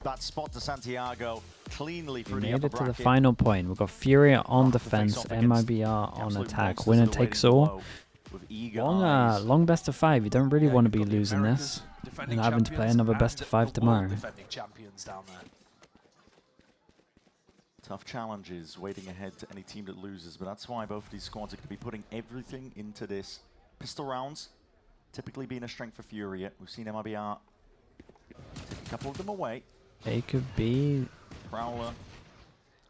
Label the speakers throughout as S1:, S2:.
S1: that spot to Santiago cleanly
S2: We
S1: through the
S2: made
S1: upper
S2: it to the
S1: bracket.
S2: final point. We've got Furia on defense, MIBR on attack. Winner takes all. Long best of 5. You don't really want to be losing this and having to play another best of 5 tomorrow.
S1: Tough challenges waiting ahead to any team that loses, but that's why both of these squads are going to be putting everything into this. Pistol rounds typically being a strength for Furia. We've seen MIBR take a couple of them away.
S2: They could be
S1: Prowler.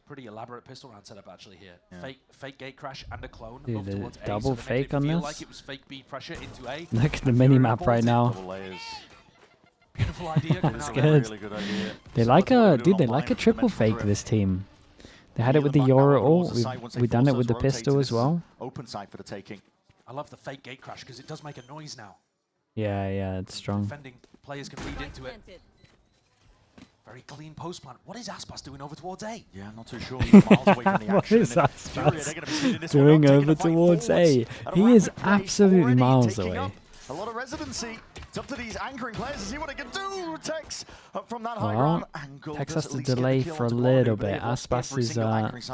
S3: Pretty elaborate pistol round setup actually here.
S1: Yeah.
S3: Fake gate crash and a clone.
S2: Dude,
S3: Move towards
S2: double
S3: A, so
S2: fake on this.
S3: Like it was fake B pressure into A.
S2: Look at the mini map right now.
S1: Double layers.
S3: Beautiful idea.
S2: It's good.
S1: Really good idea.
S2: They like a they like a triple fake. This team. They had it with the Euro ult. We've done it with the pistol as well.
S1: Open side for the taking.
S3: I love the fake gate crash because it does make a noise now.
S2: Yeah, it's strong.
S3: Defending players can read into it. Very clean post plant. What is Aspas doing over towards A?
S1: Yeah, I'm not too sure. He's miles away from the action.
S2: What is Aspas doing over towards A? He is absolutely miles away.
S1: A lot of residency. It's up to these anchoring players to see what they can do. Tex up from that high ground angle.
S2: Tex has to delay for a little bit. Aspas is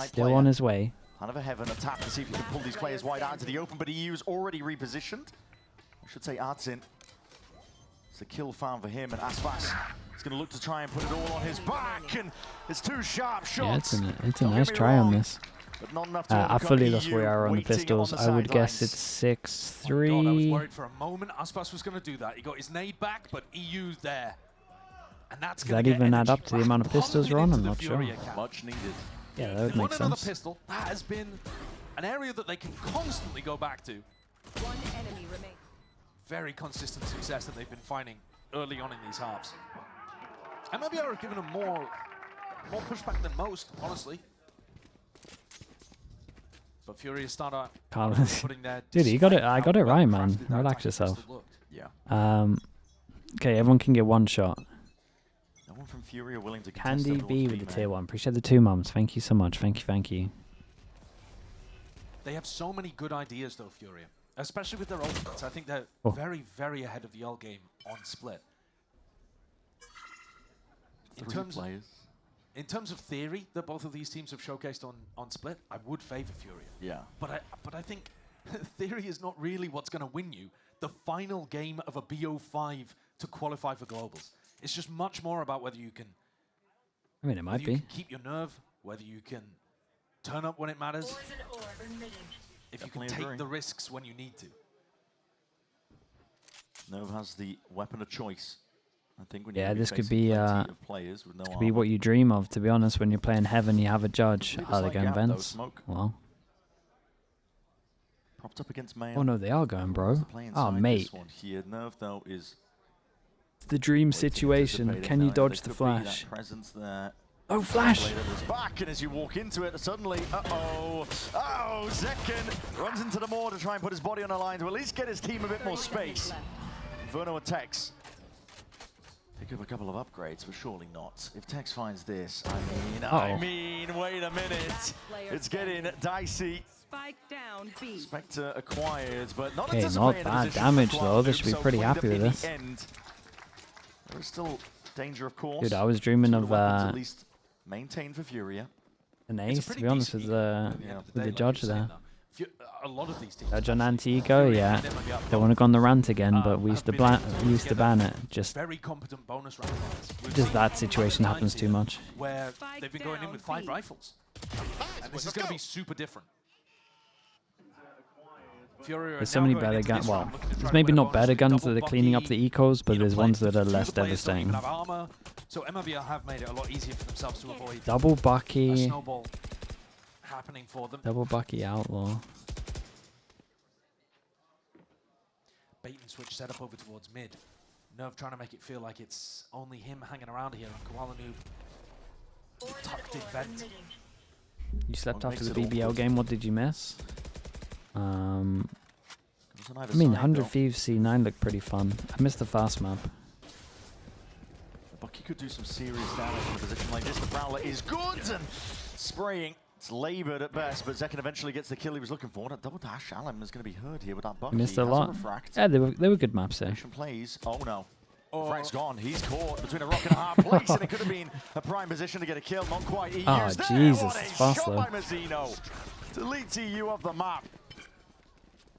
S2: still on his way.
S1: Kind of a heaven attack to see if he can pull these players wide out into the open, but EU's already repositioned. I should say Artsin. It's a kill found for him, and Aspas is going to look to try and put it all on his back, and it's 2 sharp shots.
S2: Yeah, it's a nice try on this.
S1: But not enough to
S2: I fully lost where we are on the pistols. I would guess it's 6-3.
S3: Oh God, I was worried for a moment Aspas was going to do that. He got his nade back, but EU's there. And that's
S2: Does that even add up to the amount of pistols we're on? I'm not sure.
S1: Much needed.
S2: Yeah, that would make sense.
S3: Pistol, that has been an area that they can constantly go back to.
S4: One enemy remains.
S3: Very consistent success that they've been finding early on in these halves. MIBR have given them more pushback than most, honestly. But Furia start out putting their
S2: dude, you got it. I got it right, man. Relax yourself.
S1: Yeah.
S2: Okay, everyone can get one shot.
S1: No one from Furia willing to
S2: Candy B with the tier 1. Appreciate the 2 mums. Thank you so much. Thank you.
S3: They have so many good ideas, though, Furia. Especially with their ultimates. I think they're very, very ahead of the ult game on Split. In terms of theory that both of these teams have showcased on Split, I would favor Furia.
S1: Yeah.
S3: But I think theory is not really what's going to win you the final game of a BO5 to qualify for globals. It's just much more about whether you can.
S2: I mean, it might be.
S3: You can keep your nerve, whether you can turn up when it matters, if you can take the risks when you need to.
S1: Nerve has the weapon of choice. I think when
S2: this could be what you dream of, to be honest. When you're playing Heaven, you have a judge. Are they going vents? Well.
S1: Propped up against Mayo.
S2: Oh no, they are going, bro. Oh, mate.
S1: Here. Nerve, though, is
S2: it's the dream situation. Can you dodge the flash? Oh, flash!
S1: Back, and as you walk into it, suddenly, Zekken runs into the moor to try and put his body on the line to at least get his team a bit more space. Inferno and Tex pick up a couple of upgrades, but surely not. If Tex finds this, I mean, wait a minute. It's getting dicey. Spectre acquired, but not
S2: bad damage though. They should be pretty happy with this.
S1: There is still danger, of course.
S2: Dude, I was dreaming of
S1: at least maintained for Furia.
S2: An ace, to be honest, with the judge there.
S3: A lot of these teams.
S2: Judge on anti-eco, yeah. Don't want to go on the rant again, but we used to ban it. Just
S3: very competent bonus round.
S2: Just that situation happens too much.
S3: Where they've been going in with 5 rifles, and this is going to be super different.
S2: There's so many better guns. Well, there's maybe not better guns that are cleaning up the ecos, but there's ones that are less devastating.
S3: So MIBR have made it a lot easier for themselves to avoid
S2: double Bucky.
S3: Snowball happening for them.
S2: Double Bucky outlaw.
S3: Bait and switch setup over towards mid. Nerve trying to make it feel like it's only him hanging around here on Koala Noob. Tucked in vent.
S2: You slept after the BBL game. What did you miss? I mean, 100 Thieves C9 looked pretty fun. I missed the fast map.
S1: Bucky could do some serious damage in a position like this. The Prowler is good and spraying. It's laboured at best, but Zekken eventually gets the kill he was looking for. That double dash Allen is going to be heard here with that Bucky.
S2: Missed a lot. Yeah, they were good maps there.
S1: Plays. Oh no. Frank's gone. He's caught between a rock and a hard place, and it could have been a prime position to get a kill. Not quite. He
S2: Oh,
S1: used
S2: Jesus,
S1: what a
S2: it's fast
S1: shot
S2: though.
S1: by Mazzino. Deletes EU off the map.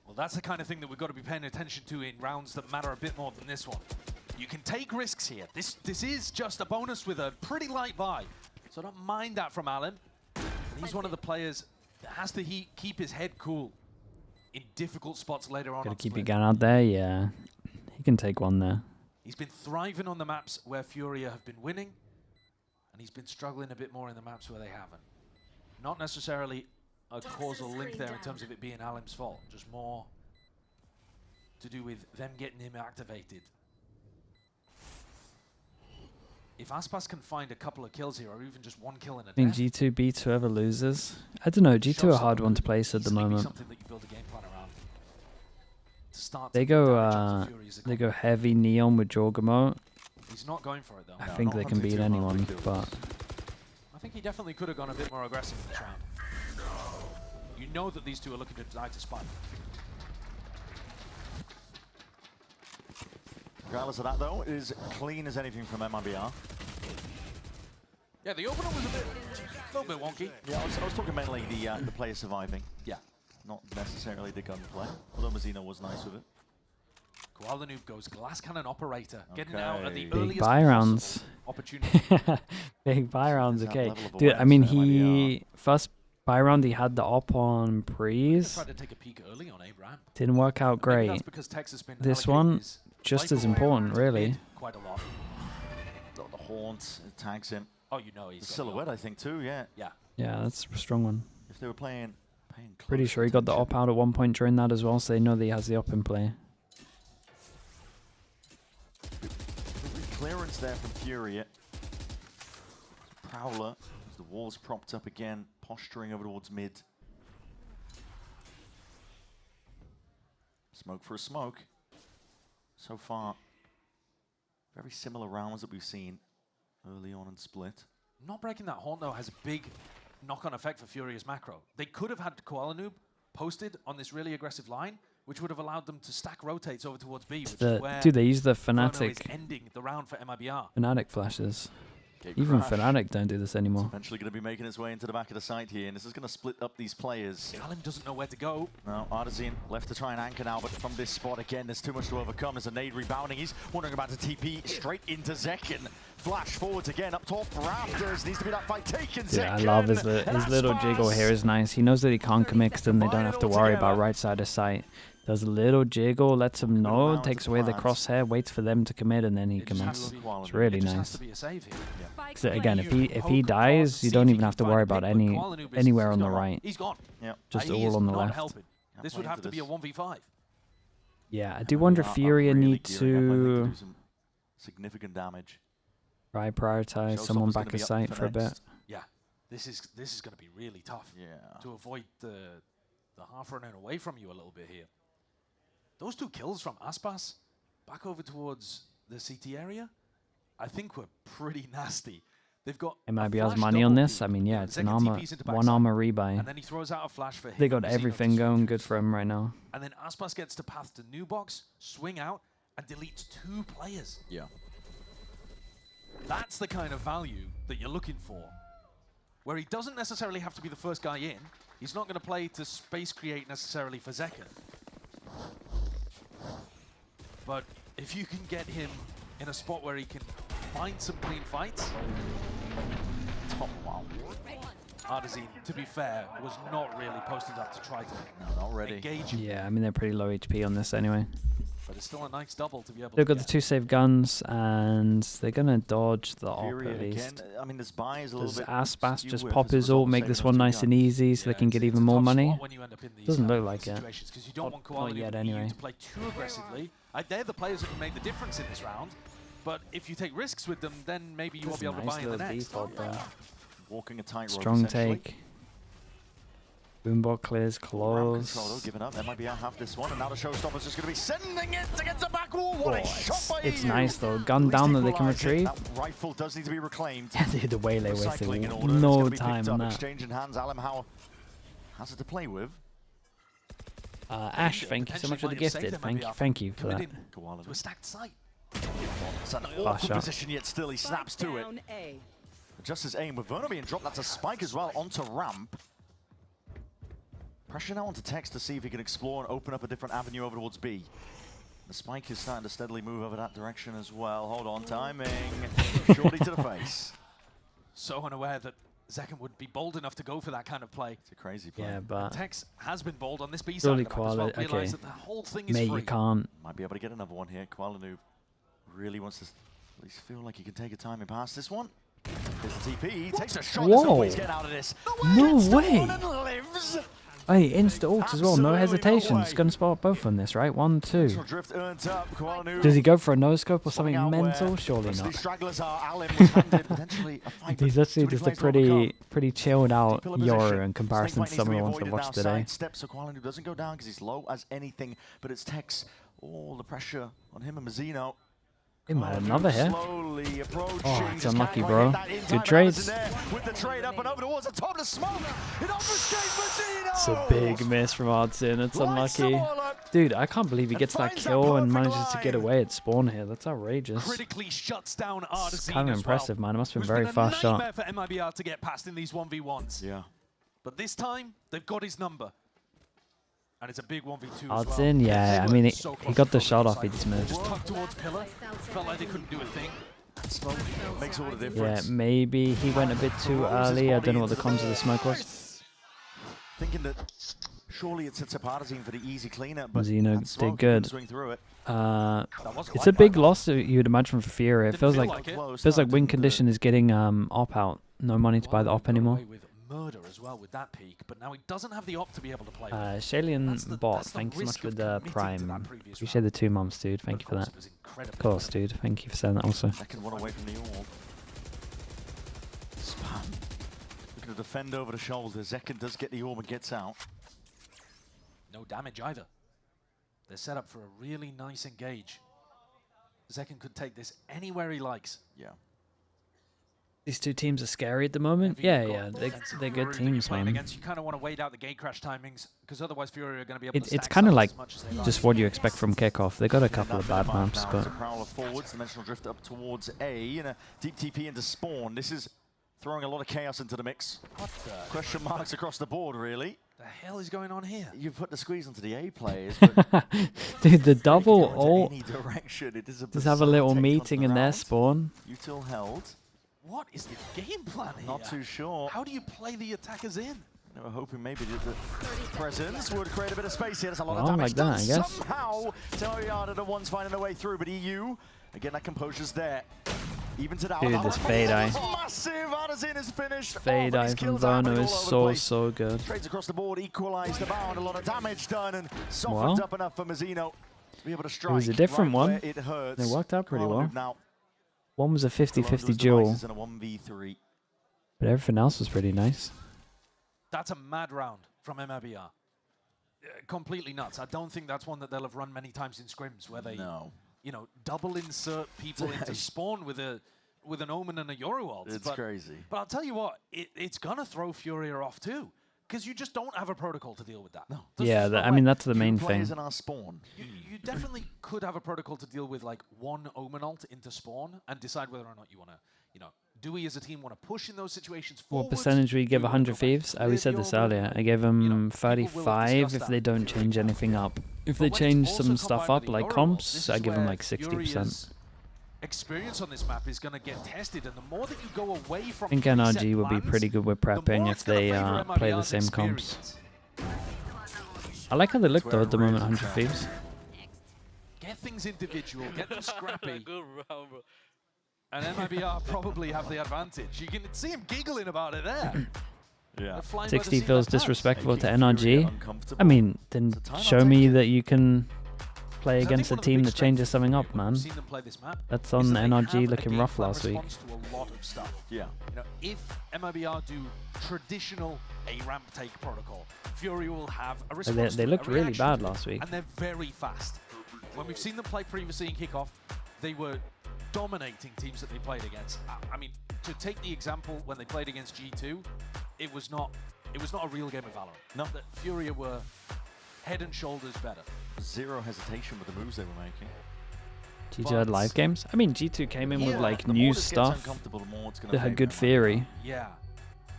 S3: Well, that's the kind of thing that we've got to be paying attention to in rounds that matter a bit more than this one. You can take risks here. This is just a bonus with a pretty light buy. So don't mind that from Alan. He's one of the players that has to keep his head cool in difficult spots later on.
S2: Gotta keep
S3: Split.
S2: your gun out there, yeah. He can take one there.
S3: He's been thriving on the maps where Furia have been winning, and he's been struggling a bit more in the maps where they haven't. Not necessarily a causal link there in terms of it being Alim's fault, just more to do with them getting him activated. If Aspas can find a couple of kills here, or even just one kill in a
S2: I think
S3: death,
S2: G2 beats whoever loses. I don't know, G2 are a hard one to place at the
S3: easily be
S2: moment.
S3: something that you build a game plan around. To start
S2: They
S3: to get damage
S2: go
S3: onto Fury's
S2: they
S3: economy.
S2: go heavy neon with Jorgamo.
S3: He's not going for it though.
S2: I
S1: No,
S2: think
S1: not
S2: they can
S1: hunting
S2: beat
S1: too hard for
S2: anyone,
S1: kills.
S2: but
S3: I think he definitely could have gone a bit more aggressive in this round. You know that these two are looking to die to spike.
S1: Regardless of that, though, it is clean as anything from MIBR.
S3: Yeah, the opener was a little bit wonky.
S1: Yeah, I was talking mainly the player surviving,
S3: Yeah.
S1: not necessarily the gunplay. Although Mazzino was nice with it.
S3: Koala Noob goes glass cannon operator, getting out at the
S1: Okay.
S2: big
S3: earliest
S2: buy
S3: possible
S2: rounds.
S3: opportunity.
S2: Big buy rounds,
S1: That
S2: okay.
S1: level of
S2: Dude, I
S1: awareness
S2: mean,
S1: from
S2: he first buy round he had the op on
S3: He
S2: Breeze.
S3: tried to take a peek early on Abraham.
S2: Didn't work out
S3: Maybe
S2: great.
S3: that's because Tex has been
S2: This
S3: allocating
S2: one,
S3: his
S2: just
S3: life
S2: as
S3: away
S2: important,
S3: to
S2: really.
S3: mid quite a lot.
S1: The haunt tags him.
S3: Oh, you know he's
S1: The
S3: got
S1: silhouette, I think, too. Yeah.
S3: Yeah.
S2: Yeah, that's a strong one.
S1: If they were paying
S2: Pretty
S1: close
S2: sure he got the op
S1: attention.
S2: out at one point during that as well, so they know that he has the op in play.
S1: Clearance there from Furia. Prowler, as the wall's propped up again, posturing over towards mid. Smoke for a smoke. So far, very similar rounds that we've seen early on in Split.
S3: Not breaking that haunt though has a big knock-on effect for Furia's macro. They could have had Koala Noob posted on this really aggressive line, which would have allowed them to stack rotates over towards B, which is where
S2: Dude, they use the
S3: Verno is
S2: Fnatic
S3: ending the round for MIBR.
S2: flashes.
S1: Gate
S2: Even
S1: crash.
S2: Fnatic don't do this anymore.
S1: Eventually going to be making its way into the back of the site here, and this is going to split up these players.
S3: Alim doesn't know where to go.
S1: Now, Artisan left to try and anchor now, but from this spot again, there's too much to overcome. There's a nade rebounding. He's wondering about the TP straight into Zekin. Flash forwards again, up top, Raptors. Needs to be that fight taken.
S2: Yeah, I
S1: Zekin,
S2: love his
S1: and
S2: little
S1: Aspas.
S2: jiggle here is nice. He knows that he can't commit, 'cause then they don't have to worry about right side of sight. Does a little jiggle, lets him know,
S1: round
S2: takes
S1: to
S2: away the
S1: plant.
S2: crosshair, waits for them to commit, and then he
S3: It just has
S2: commits.
S3: to be-
S2: It's really
S3: It just has
S2: nice.
S3: to be a save here.
S2: Because again, if he dies, you don't even have to worry about anywhere on the right.
S3: He's gone.
S1: Yep.
S2: Just
S3: He is
S2: all on the
S3: not
S2: left.
S3: helping.
S1: Can't
S3: This
S1: play
S3: would have
S1: into
S3: to be a
S1: this.
S3: 1v5.
S2: Yeah, I do wonder if
S1: Are
S2: Furia
S1: really
S2: need
S1: gearing up, I think,
S2: to
S1: do some significant damage.
S2: prioritize someone
S1: Showstopper's gonna
S2: back
S1: be
S2: a
S1: up
S2: site for a bit.
S1: next.
S3: Yeah, this is going to be really tough
S1: Yeah.
S3: to avoid the half running away from you a little bit here. Those two kills from Aspas back over towards the CT area, I think were pretty nasty. They've got a
S2: MIBR's
S3: flash
S2: money on
S3: double
S2: this.
S3: peek.
S2: I mean, yeah, it's an
S3: Zekin
S2: armor,
S3: TPs into
S2: one
S3: backside,
S2: armor rebuy.
S3: and then he throws out a flash for him.
S2: They got
S3: and Mazzino
S2: everything
S3: to
S2: going
S3: swing
S2: good for him right now.
S3: And then Aspas gets to path to new box, swing out, and deletes 2 players.
S1: Yeah.
S3: That's the kind of value that you're looking for. Where he doesn't necessarily have to be the first guy in. He's not going to play to space create necessarily for Zekin. But if you can get him in a spot where he can find some clean fights, top wow. Artisan, to be fair, was not really posted up to try to
S1: No, not ready.
S3: engage him.
S2: Yeah, I mean, they're pretty low HP on this anyway.
S3: But it's still a nice double to be able
S2: They've
S3: to
S2: got the
S3: get.
S2: 2 save guns, and they're going to dodge the op
S1: Furia
S2: at least.
S1: again. I mean, this buy is a little
S2: Does
S1: bit.
S2: Aspas
S1: skew
S2: just
S1: with
S2: pop
S1: as a
S2: his
S1: result
S2: ult,
S1: of
S2: make
S1: saving
S2: this
S1: those
S2: one
S1: two
S2: nice and
S1: guns.
S2: easy so they can get
S3: it's
S2: even
S3: a
S2: more
S3: tough
S2: money?
S3: spot when you end up in these
S2: Doesn't
S3: kind
S2: look
S3: of
S2: like it.
S3: situations, 'cause you don't want Koala
S2: Not
S3: Noob
S2: yet
S3: and EU
S2: anyway.
S3: to play too aggressively. They're the players who can make the difference in this round. But if you take risks with them, then maybe you won't
S2: That's
S3: be able to
S2: nice
S3: buy in the
S2: little
S3: next.
S2: default there.
S1: Walking a tightrope.
S2: Strong
S1: essentially.
S2: take. Boombot clears
S1: Round control, though,
S2: close.
S1: giving up. MIBR have this one, and now the showstopper's just going to be sending it against the back wall. What
S2: Oh,
S1: a shot by
S2: it's
S1: EU.
S2: nice though.
S1: At
S2: Gun
S1: least
S2: down that they can
S1: equalise it.
S2: retrieve.
S1: That rifle does need to be reclaimed.
S2: Dude, the waylay wasted
S1: Recycling in order. It's
S2: no
S1: gonna be
S2: time
S1: picked
S2: on
S1: up,
S2: that.
S1: Exchanging hands. Alim Howe has it to play with.
S2: Ash, thank you so much for the
S3: Potentially might have saved
S2: gifted.
S3: them,
S2: Thank you for that.
S3: Committing
S1: Koala.
S3: to a stacked site.
S1: It's an
S2: Fast
S1: awkward
S2: shot.
S1: position, yet still he snaps to it.
S4: Down A.
S1: Adjusts his aim with Verno being dropped. That's a spike as well onto ramp. Pressure now onto Tex to see if he can explore and open up a different avenue over towards B. The spike is starting to steadily move over that direction as well. Hold on, timing. Shorty to the face.
S3: So unaware that Zekken would be bold enough to go for that kind of play.
S1: It's a crazy play.
S2: Yeah, but
S3: Tex has been bold on this B side
S2: surely
S3: of the map as well.
S2: Koala.
S3: Realize
S2: Okay,
S3: that the whole thing is
S2: mate,
S3: free.
S2: you can't.
S1: Might be able to get another one here. Kualanu really wants to at least feel like he can take a timing past this one. Here's the TP. He takes a shot. There's no way he's getting out of this.
S2: No
S1: Gets the
S2: way.
S1: one and lives.
S2: Hey, insta ult as well. No
S1: Absolutely
S2: hesitation.
S1: no
S2: He's
S1: way.
S2: gonna spot both on this, right? 1, 2.
S1: Drift earns up. Kualanu
S2: Does he go for a no scope or
S1: spotting
S2: something
S1: out
S2: mental?
S1: where
S2: Surely
S1: most of
S2: not.
S1: these stragglers are. Alim was handed potentially a fight.
S2: He's
S1: but
S2: actually
S1: too many
S2: just a
S1: flames to overcome.
S2: pretty chilled out
S1: Deep pillar position.
S2: Yoru in comparison to
S1: Snake
S2: some of
S1: fight
S2: the
S1: needs
S2: ones
S1: to
S2: I
S1: be
S2: watched
S1: avoided now.
S2: today.
S1: Side step, so Kualanu doesn't go down because he's low as anything, but it's Tex. All the pressure on him and Mazzino.
S2: He might have another here.
S1: Slowly approaching.
S2: Oh, it's
S1: Just
S2: unlucky,
S1: can't
S2: bro.
S1: quite get that in
S2: Good
S1: time.
S2: trades.
S1: Anderson there with the trade up and over towards the top of the smoke. It obfuscates Mazzino.
S2: It's a big miss from Ardson. It's
S1: Lights
S2: unlucky.
S1: them all up.
S2: Dude, I can't believe he
S1: And
S2: gets that
S1: finds that
S2: kill and
S1: perfect
S2: manages to get
S1: line.
S2: away at spawn here. That's outrageous.
S3: Critically shuts down
S2: It's
S3: Artisan
S2: kind of
S3: as
S2: impressive,
S3: well.
S2: man. It must have
S3: Who's
S2: been a very
S3: been
S2: fast
S3: a nightmare
S2: shot.
S3: for MIBR to get past in these 1v1s.
S1: Yeah.
S3: But this time, they've got his number. And it's a big 1v2 as
S2: Odds
S3: well.
S2: in, yeah. I
S3: They
S2: mean,
S3: were
S2: he
S3: so close
S2: got
S3: to
S2: the
S3: throwing
S2: shot
S3: it
S2: off. He
S3: aside.
S2: just missed.
S3: Tucked towards pillar. Felt like they couldn't do a thing.
S1: Smoke makes all the
S2: Yeah,
S1: difference.
S2: maybe he went a bit too early. I don't know what the cons of the smoke was.
S1: Thinking that surely it sets up Artisan for the easy cleanup, but
S2: Mazzino
S1: that smoke,
S2: did good.
S1: he can swing through it.
S3: That was
S2: It's
S3: quite
S2: a big
S3: bad.
S2: loss, you would imagine, for Furia. It
S3: Didn't
S2: feels
S3: feel
S2: like
S3: it.
S1: Close,
S2: feels
S1: no,
S2: like win
S1: didn't do it.
S2: condition is getting op out. No money to buy the
S3: Well,
S2: op
S3: he got
S2: anymore.
S3: away with murder as well with that peak, but now he doesn't have the op to be able to play with.
S2: Shalian
S3: That's the-
S2: Bot,
S3: that's the
S2: thank you so much
S3: risk
S2: for
S3: of
S2: the
S3: committing to
S2: prime.
S3: that previous
S2: Appreciate
S3: round.
S2: the 2 months, dude.
S3: But
S2: Thank you for
S3: of
S2: that.
S3: course, it was incredibly
S2: Of course,
S3: clever.
S2: dude. Thank you for saying that also.
S1: Second one away from the orb. Spam. Looking to defend over the shoulder. Zekken does get the orb and gets out.
S3: No damage either. They're set up for a really nice engage. Zekken could take this anywhere he likes.
S1: Yeah.
S2: These two teams are scary at the moment.
S3: Whenever
S2: Yeah,
S3: you've got
S2: yeah.
S3: defensive
S2: They're good
S3: Fury that you're
S2: teams,
S3: playing
S2: man.
S3: against, you kind of want to wait out the gate crash timings, because otherwise Fury are going to be able to
S2: It's
S3: stack
S2: kind of
S3: sides
S2: like
S3: as much as they like.
S2: just what you expect from Kickoff. They got a couple of bad maps,
S1: Now
S2: but
S1: as a prowler forwards, dimensional drift up towards A, and a deep TP into spawn. This is throwing a lot of chaos into the mix.
S3: What the
S1: Question marks across the board, really.
S3: hell is going on here?
S1: You put the squeeze onto the A players, but
S2: dude, the
S1: it
S2: double
S1: can go
S2: ult.
S1: into any direction. It is a
S2: Just have a
S1: bizarre
S2: little
S1: take on
S2: meeting
S1: the
S2: in their
S1: round.
S2: spawn.
S1: Util held.
S3: What is the game plan here?
S1: Not too sure.
S3: How do you play the attackers in?
S1: They were hoping maybe the presence would create a bit of space here. There's a lot
S2: Well,
S1: of damage
S2: like that,
S1: done
S2: I guess.
S1: somehow. Telliard are the ones finding their way through, but EU, again, that composure's there. Even to that
S2: Dude,
S1: one.
S2: this fade eye.
S1: Massive. Artisan is finished.
S2: Fade
S1: off, and
S2: eye
S1: his
S2: from
S1: kills are
S2: Verno
S1: happening
S2: is
S1: all over the
S2: so,
S1: place.
S2: so good.
S1: Trades across the board, equalized the bound. A lot of damage done and softened
S2: Well,
S1: up enough for Mazzino to be able to strike.
S2: was a different
S1: right
S2: one.
S1: where it hurts.
S2: It worked out pretty
S1: Koala
S2: well.
S1: move now.
S2: One was a
S1: Surrounded
S2: 50-50
S1: with
S2: duel,
S1: devices in a 1v3.
S2: but everything else was pretty nice.
S3: That's a mad round from MIBR. Completely nuts. I don't think that's one that they'll have run many times in scrims where they,
S1: No.
S3: you know, double insert people into spawn with an Omen and a Yoru ult.
S1: It's crazy.
S3: But I'll tell you what, it's gonna throw Furia off too, because you just don't have a protocol to deal with that.
S1: No.
S3: There's
S2: Yeah,
S3: just no
S2: I mean
S3: way.
S2: that's the main
S1: Two
S2: thing.
S1: players in our spawn.
S3: You definitely could have a protocol to deal with like one Omen ult into spawn and decide whether or not you want to, you know, do we as a team want to push in those situations forward?
S2: What percentage we give 100 Thieves? I always said this earlier. I gave them 35 if they don't change anything up. If they change some stuff up, like comps, I give them like 60%.
S3: Experience on this map is going to get tested, and the more that you go away from
S2: I think
S3: preset
S2: NRG would be
S3: plans,
S2: pretty good with
S3: the more
S2: prepping
S3: it's
S2: if
S3: gonna
S2: they
S3: favour
S2: play the
S3: MIBR's
S2: same comps.
S3: experience.
S2: I like how they look
S1: That's
S2: though
S1: where
S2: at the
S1: it
S2: moment,
S1: really
S2: 100
S1: counts.
S2: Thieves.
S3: Get things individual, get them scrappy,
S5: Good round, bro.
S3: and MIBR probably have the advantage. You can see him giggling about it there.
S1: Yeah.
S3: They're flying by the
S2: 60
S3: seat of
S2: feels
S3: their pants.
S2: disrespectful to
S1: Making Furia
S2: NRG.
S1: uncomfortable.
S2: I mean, then
S1: It's a time
S2: show
S1: I'll
S2: me
S1: take it.
S2: that you can play
S3: I think
S2: against a
S3: one of the
S2: team
S3: big
S2: that
S3: strengths
S2: changes
S3: of
S2: something
S3: Furia
S2: up,
S3: when
S2: man.
S3: we've seen them play this map
S2: That's
S3: is
S2: on
S3: that they
S2: NRG
S3: have a
S2: looking
S3: game
S2: rough
S3: plan
S2: last week.
S3: response to a lot of stuff.
S1: Yeah.
S3: You know, if MIBR do traditional A-ramp take protocol, Fury will have a response.
S2: They
S3: to it,
S2: looked
S3: a
S2: really
S3: reaction
S2: bad
S3: to it,
S2: last week.
S3: and they're very fast. When we've seen them play previously in Kickoff, they were dominating teams that they played against. I mean, to take the example when they played against G2, it was not a real game of VALORANT.
S1: No.
S3: The Furia were head and shoulders better.
S1: Zero hesitation with the moves they were making.
S2: G2 had live games? I mean, G2 came in with like new stuff. They had good theory.
S3: Yeah.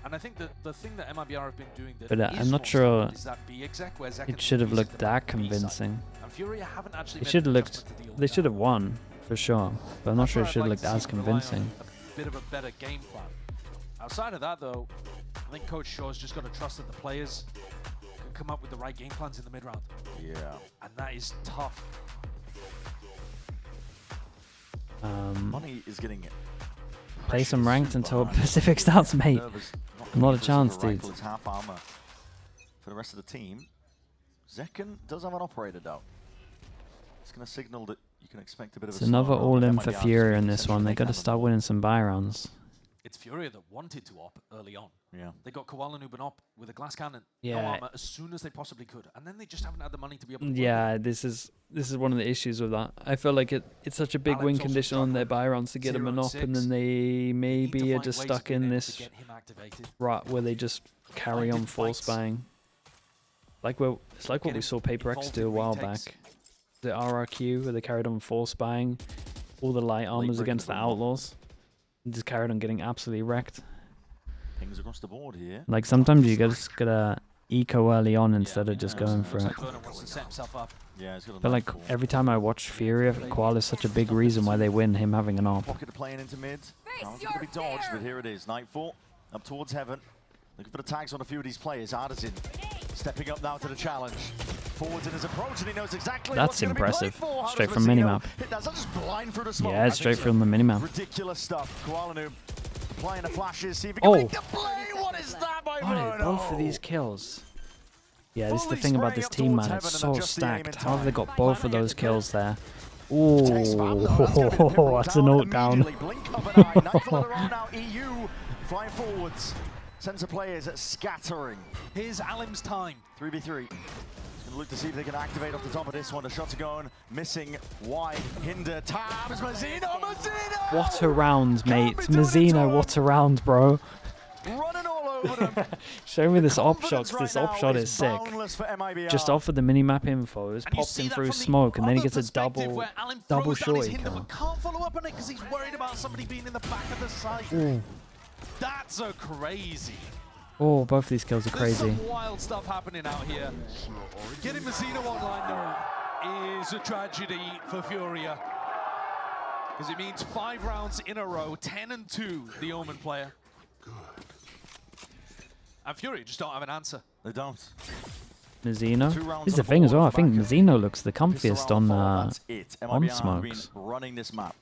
S3: And I think that the thing that MIBR have been doing that
S2: But I'm not sure it should have looked that convincing. They should have looked. They should have won for sure. But I'm not sure it should have looked as convincing.
S3: A bit of a better game plan. Outside of that, though, I think Coach Shaw's just got to trust that the players can come up with the right game plans in the mid round.
S1: Yeah.
S3: And that is tough.
S1: Money is getting it.
S2: Play some ranked until Pacific starts, mate. Not a chance, dude.
S1: Half armor for the rest of the team. Zekken does have an operator though. It's going to signal that you can expect a bit of
S2: It's another all-in for Furia in this one. They got to start winning some buy rounds.
S3: It's Furia that wanted to op early on.
S1: Yeah.
S3: They got Kuala Lumpur op with a glass cannon, no
S2: Yeah.
S3: armor, as soon as they possibly could, and then they just haven't had the money to be able to.
S2: Yeah, this is one of the issues with that. I feel like it's such a big win condition on their buy rounds to get them an op, and then they maybe are just stuck in this rut where they just carry on force buying. It's like what we saw Paper X do a while back. The RRQ where they carried on force buying all the light armors against the Outlaws. And just carried on getting absolutely wrecked.
S1: Things across the board here.
S2: Like sometimes you just gotta eco early on instead of just going for it.
S1: Yeah,
S2: But like every time I watch Furia, Koala is such a big reason why they win, him having an op.
S1: Pocket playing into mid. Now it's going to be dodged, but here it is. Nightfall up towards heaven. Looking for the tags on a few of these players. Artisan stepping up now to the challenge. Forwards in his approach, and he knows exactly
S2: That's
S1: what's
S2: impressive.
S1: For.
S2: Straight from minimap.
S1: That's not just blind through the smoke.
S2: Yeah, it's straight from the minimap.
S1: Ridiculous stuff. Kuala Lumpur playing the flashes. See if he can make the play. What is that by Verno?
S2: Both of these kills. Yeah, this is the thing about this team, man. It's so stacked. How have they got both of those kills there? Ooh, that's an ult down.
S1: EU flying forwards. Sensor players scattering.
S3: Here's Alim's time.
S1: 3v3. He's going to look to see if they can activate off the top of this one. The shots are going. Missing wide. Hinder tabs. Mazzino! Mazzino!
S2: What a round, mate. Mazzino, what a round, bro.
S1: Running all over them.
S2: Show me this op shot, 'cause this op shot is sick. Just offered the minimap info, it was popped in through smoke, and then he gets a double shorty kill.
S3: Can't follow up on it because he's worried about somebody being in the back of the site.
S2: Ooh.
S3: That's a crazy.
S2: Oh, both of these kills are crazy.
S3: There's some wild stuff happening out here. Getting Mazzino online though is a tragedy for Furia. Because it means 5 rounds in a row, 10-2, the Omen player. And Furia just don't have an answer.
S1: They don't.
S2: Mazzino. This is the thing as well. I think Mazzino looks the comfiest on smokes.
S1: Running this map.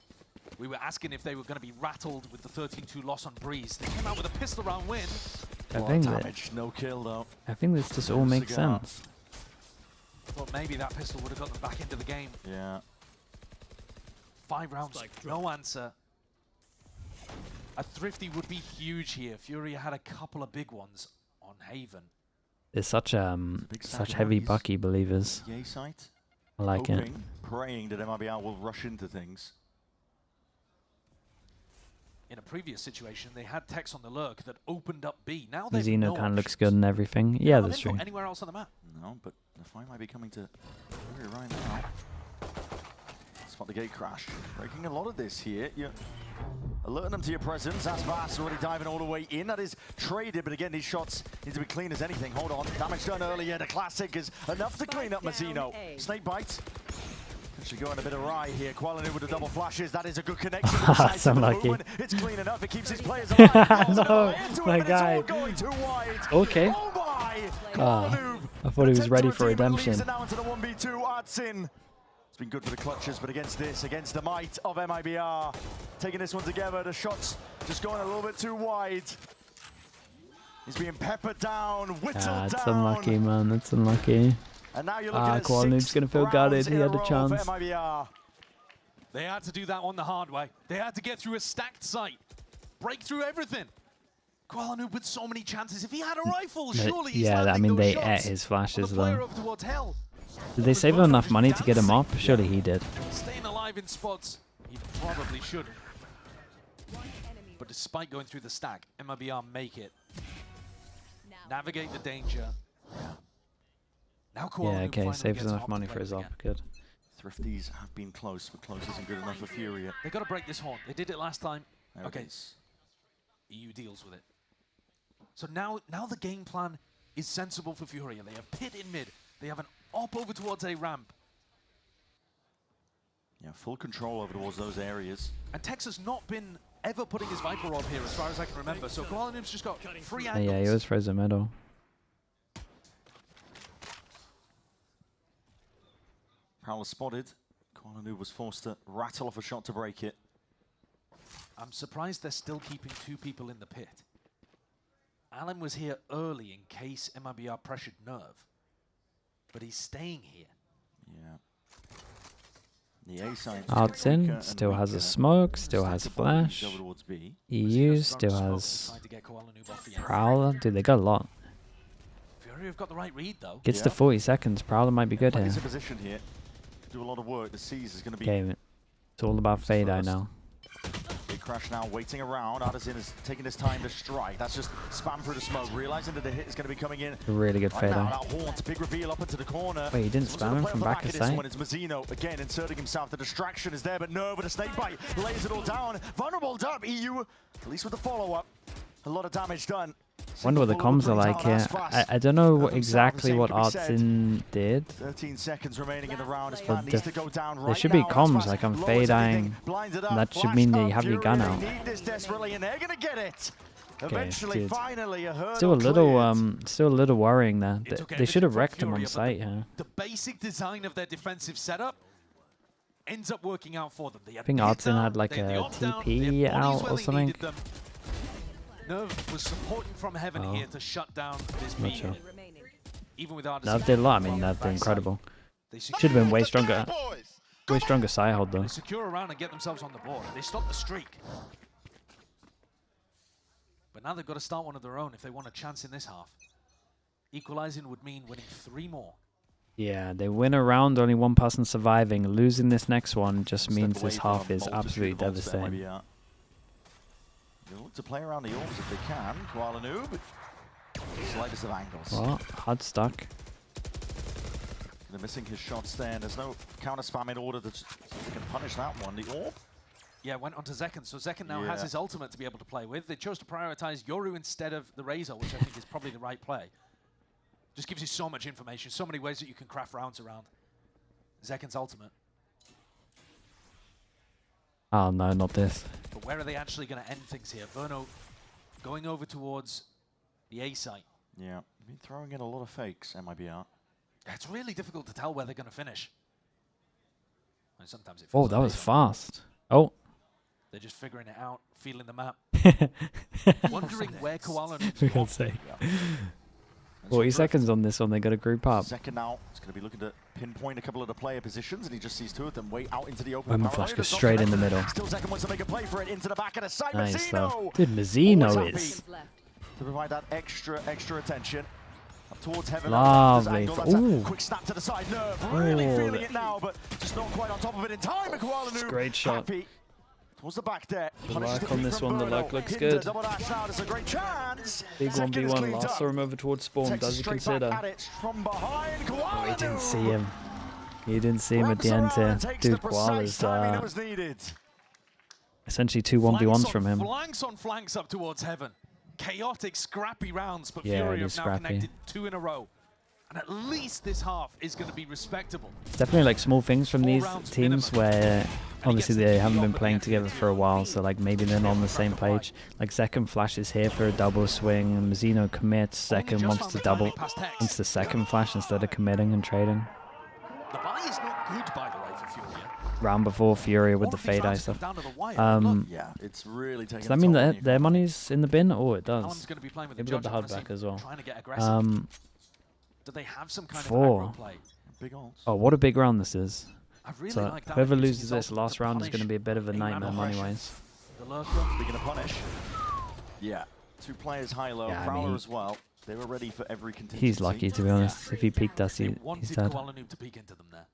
S3: We were asking if they were going to be rattled with the 13-2 loss on Breeze. They came out with a pistol round win.
S2: I think
S1: damage, no kill though.
S2: I think this just all makes sense.
S3: Thought maybe that pistol would have got them back into the game.
S1: Yeah.
S3: 5 rounds, no answer. A Thrifty would be huge here. Furia had a couple of big ones on Haven.
S2: There's such heavy Bucky believers.
S1: Yay site.
S2: I like it.
S1: Praying that MIBR will rush into things.
S3: In a previous situation, they had Tex on the lurk that opened up B. Now they've
S2: Mazzino
S3: no
S2: kind of looks
S3: options.
S2: good and everything. Yeah, that's
S3: They
S2: true.
S3: haven't got anywhere else on the map.
S1: No, but the fight might be coming to Furia right now. Spot the gate crash. Breaking a lot of this here. You're alerting them to your presence. Asvas already diving all the way in. That is traded, but again, these shots need to be clean as anything. Hold on. Damage done earlier. The classic is enough to clean up Mazzino. Snake bite. Actually going a bit awry here. Kuala Lumpur with the double flashes. That is a good connection.
S2: That's unlucky.
S1: It's clean enough. It keeps his players alive.
S2: No, my guy. Okay.
S1: Oh my!
S2: I thought he was ready for redemption.
S1: It's been good for the clutches, but against this, against the might of MIBR, taking this one together, the shots just going a little bit too wide. He's being peppered down, whittled down.
S2: That's unlucky, man. That's unlucky.
S1: And now you're looking at
S2: Kuala Lumpur's gonna feel guarded. He had a chance.
S3: They had to do that on the hard way. They had to get through a stacked site, break through everything. Kuala Lumpur with so many chances. If he had a rifle, surely he's
S2: yeah, I mean, they ate his flashes, though. Did they save him enough money to get him up? Surely he did.
S3: Staying alive in spots, he probably should. But despite going through the stack, MIBR make it. Navigate the danger. Now Kuala
S2: Yeah,
S3: Lumpur
S2: okay,
S3: finally
S2: saves
S3: gets
S2: enough
S3: up
S2: money
S3: to
S2: for his
S3: play
S2: op.
S3: again.
S2: Good.
S1: Thrifties have been close, but close isn't good enough for Furia.
S3: They got to break this horn. They did it last time.
S1: There
S3: Okay.
S1: it is.
S3: EU deals with it. So now the game plan is sensible for Furia. They have pit in mid. They have an op over towards a ramp.
S1: Yeah, full control over towards those areas.
S3: And Tex has not been ever putting his Viper orb here as far as I can remember. So Kuala Lumpur's just got 3 angles.
S2: Yeah, he was frozen middle.
S1: Prowler spotted. Kuala Lumpur was forced to rattle off a shot to break it.
S3: I'm surprised they're still keeping 2 people in the pit. Alan was here early in case MIBR pressured Nerve. But he's staying here.
S1: Yeah. The A side.
S2: Artsin still has a smoke, still has flash. EU still has Prowler. Dude, they got a lot.
S3: Furia have got the right read though.
S2: Gets to 40 seconds. Prowler might be good here.
S1: He's in position here. Do a lot of work. The C's is going to be.
S2: Okay, it's all about fade eye now.
S1: Big crash now, waiting around. Artisan is taking his time to strike. That's just spam through the smoke, realizing that the hit is going to be coming in.
S2: A really good fade eye.
S1: Haunt, big reveal up into the corner.
S2: Wait, he didn't spam him from back of sight?
S1: It's Mazzino again inserting himself. The distraction is there, but Nerve with a snake bite lays it all down. Vulnerable up EU, at least with the follow-up. A lot of damage done.
S2: Wonder what the comms are like here. I don't know exactly what Artsin did.
S1: 13 seconds remaining in the round. His plan needs to go down right
S2: there should be
S1: now.
S2: comms, like I'm fade eyeing. That should mean that you have your gun out.
S1: Need this desperately, and they're gonna get it. Eventually,
S2: dude.
S1: finally, a hurdle
S2: Still a little worrying there. They should have wrecked him on sight here.
S3: The basic design of their defensive setup ends up working out for them.
S2: I think Artsin had like a TP out or something.
S3: Nerve was supporting from heaven here to shut down this B.
S2: Sure.
S3: Even with Artisan.
S2: Nerve did a lot. I mean, Nerve did incredible. Should have been way stronger. Way stronger side hold though.
S3: They secure around and get themselves on the board. They stop the streak. But now they've got to start one of their own if they want a chance in this half. Equalizing would mean winning 3 more.
S2: Yeah, they win a round, only one person surviving. Losing this next one just means this half is absolutely devastating.
S1: They'll look to play around the orbs if they can. Kuala Lumpur, slightest of angles.
S2: What? Hard stuck.
S1: They're missing his shots there, and there's no counter spam in order to they can punish that one. The orb?
S3: Yeah, went on to Zekken. So Zekken now has his ultimate to be able to play with. They chose to prioritize Yoru instead of the Razor, which I think is probably the right play. Just gives you so much information, so many ways that you can craft rounds around Zekken's ultimate.
S2: Oh no, not this.
S3: But where are they actually going to end things here? Verno going over towards the A site.
S1: Yeah, been throwing in a lot of fakes, MIBR.
S3: It's really difficult to tell where they're going to finish. And sometimes it
S2: Oh, that was fast. Oh.
S3: They're just figuring it out, feeling the map. Wondering where Kuala
S2: For God's sake. 40 seconds on this one, they got to group up.
S1: Second now, he's going to be looking to pinpoint a couple of the player positions, and he just sees 2 of them way out into the open.
S2: When the flash goes straight in the middle.
S1: Still Zekken wants to make a play for it into the back of the side.
S2: Nice though.
S1: Mazzino!
S2: Dude, Mazzino is
S1: to provide that extra attention. Up towards heaven.
S2: Lovely. Ooh.
S1: Quick snap to the side. Nerve really feeling it now, but just not quite on top of it in time. Kuala Lumpur,
S2: great shot.
S1: Happy. Towards the back there.
S2: The luck on this one, the luck looks good.
S1: Double dash now, there's a great chance.
S2: Big 1v1, last saw him over towards spawn, does he consider? Oh, he didn't see him. He didn't see him at the end here. Dude, Koala's essentially 2 1v1s from him.
S3: Flanks on flanks up towards heaven. Chaotic, scrappy rounds, but
S2: Yeah,
S3: Furia
S2: it
S3: have
S2: is
S3: now
S2: scrappy.
S3: connected 2 in a row. And at least this half is going to be respectable.
S2: It's definitely like small things from these teams where obviously they haven't been playing together for a while, so like maybe they're not on the same page. Like Zekken flashes here for a double swing, and Mazzino commits. Zekken wants to double, wants the second flash instead of committing and trading.
S3: The buy is not good, by the way, for Furia.
S2: Round before Furia with the fade eye stuff.
S1: Yeah, it's really taking.
S2: Does that mean that their money's in the bin? Oh, it does.
S3: Alan's going to be playing with
S2: Maybe
S3: the
S2: got the HUD back as well.
S3: Trying to get aggressive. Do they have some kind
S2: 4.
S3: of aggro play?
S1: Big odds.
S2: Oh, what a big round this is.
S3: I really
S2: So
S3: like that.
S2: whoever
S3: Using
S2: loses
S3: his
S2: this
S3: ultimate
S2: last
S3: to
S2: round is
S3: punish
S2: going to be a bit of a
S3: round
S2: nightmare
S3: of
S2: money-wise.
S3: The lurker.
S1: Speaking of punish. Yeah, 2 players high-low.
S2: Yeah, I
S1: Prowler
S2: mean,
S1: as well. They were ready for every contingency.
S2: He's lucky, to be honest. If he peeked us,
S3: They
S2: he's
S3: wanted
S2: dead.
S3: Kuala Lumpur to peek into them there.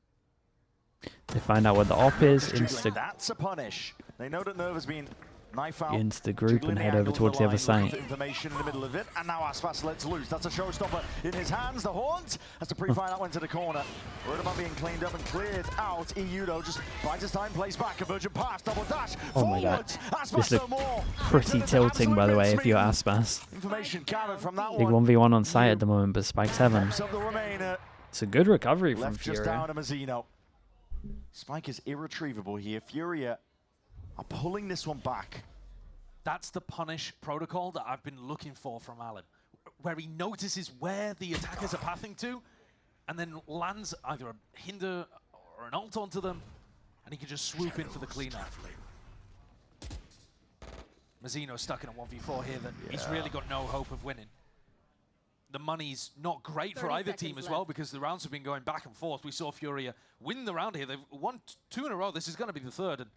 S2: They find out what the op is.
S1: That's a punish. They know that Nerve has been Knife out.
S2: into the group and head over towards the other side.
S1: Information in the middle of it, and now Aspas lets loose. That's a showstopper in his hands. The Haunt has to pre-fire that one to the corner. Worried about being cleaned up and cleared out. EU though just bides his time, plays back, a virgin pass, double dash.
S2: Oh my god.
S1: Aspas
S2: This looks
S1: no more.
S2: pretty tilting, by the way, if you're Aspas.
S1: Information gathered from that
S2: Big
S1: one.
S2: 1v1 on site at the moment, but Spike's heaven.
S1: Of the remainder.
S2: It's a good recovery from
S1: Left just down
S2: Furia.
S1: to Mazzino. Spike is irretrievable here. Furia are pulling this one back.
S3: That's the punish protocol that I've been looking for from Alan, where he notices where the attackers are pathing to, and then lands either a hinder or an ult onto them, and he can just swoop in for the cleanup. Mazzino stuck in a 1v4 here that he's really got no hope of winning. The money's not great for either team as well, because the rounds have been going back and forth. We saw Furia win the round here. They've won 2 in a row. This is going to be the 3rd. And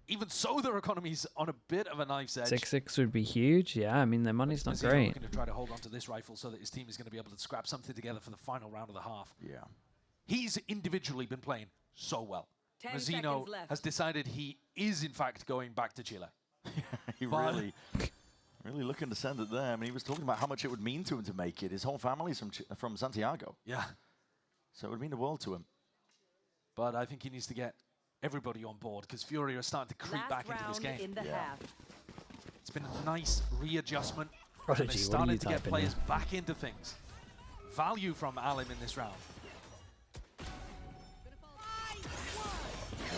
S3: even so, their economy's on a bit of a knife's edge.
S2: 6-6 would be huge. Yeah, I mean, their money's not
S3: Mazzino
S2: great.
S3: looking to try to hold on to this rifle so that his team is going to be able to scrap something together for the final round of the half.
S1: Yeah.
S3: He's individually been playing so well.
S4: 10
S3: Mazzino
S4: seconds left.
S3: has decided he is, in fact, going back to Chile.
S1: He really looking to send it there. I mean, he was talking about how much it would mean to him to make it. His whole family's from Santiago.
S3: Yeah.
S1: So it would mean the world to him.
S3: But I think he needs to get everybody on board, because Furia are starting to creep back into this game.
S4: In the half.
S3: It's been a nice readjustment.
S2: Prodigy,
S3: And they're
S2: what are
S3: starting
S2: you
S3: to get
S2: typing
S3: players
S2: there?
S3: back into things. Value from Alim in this round.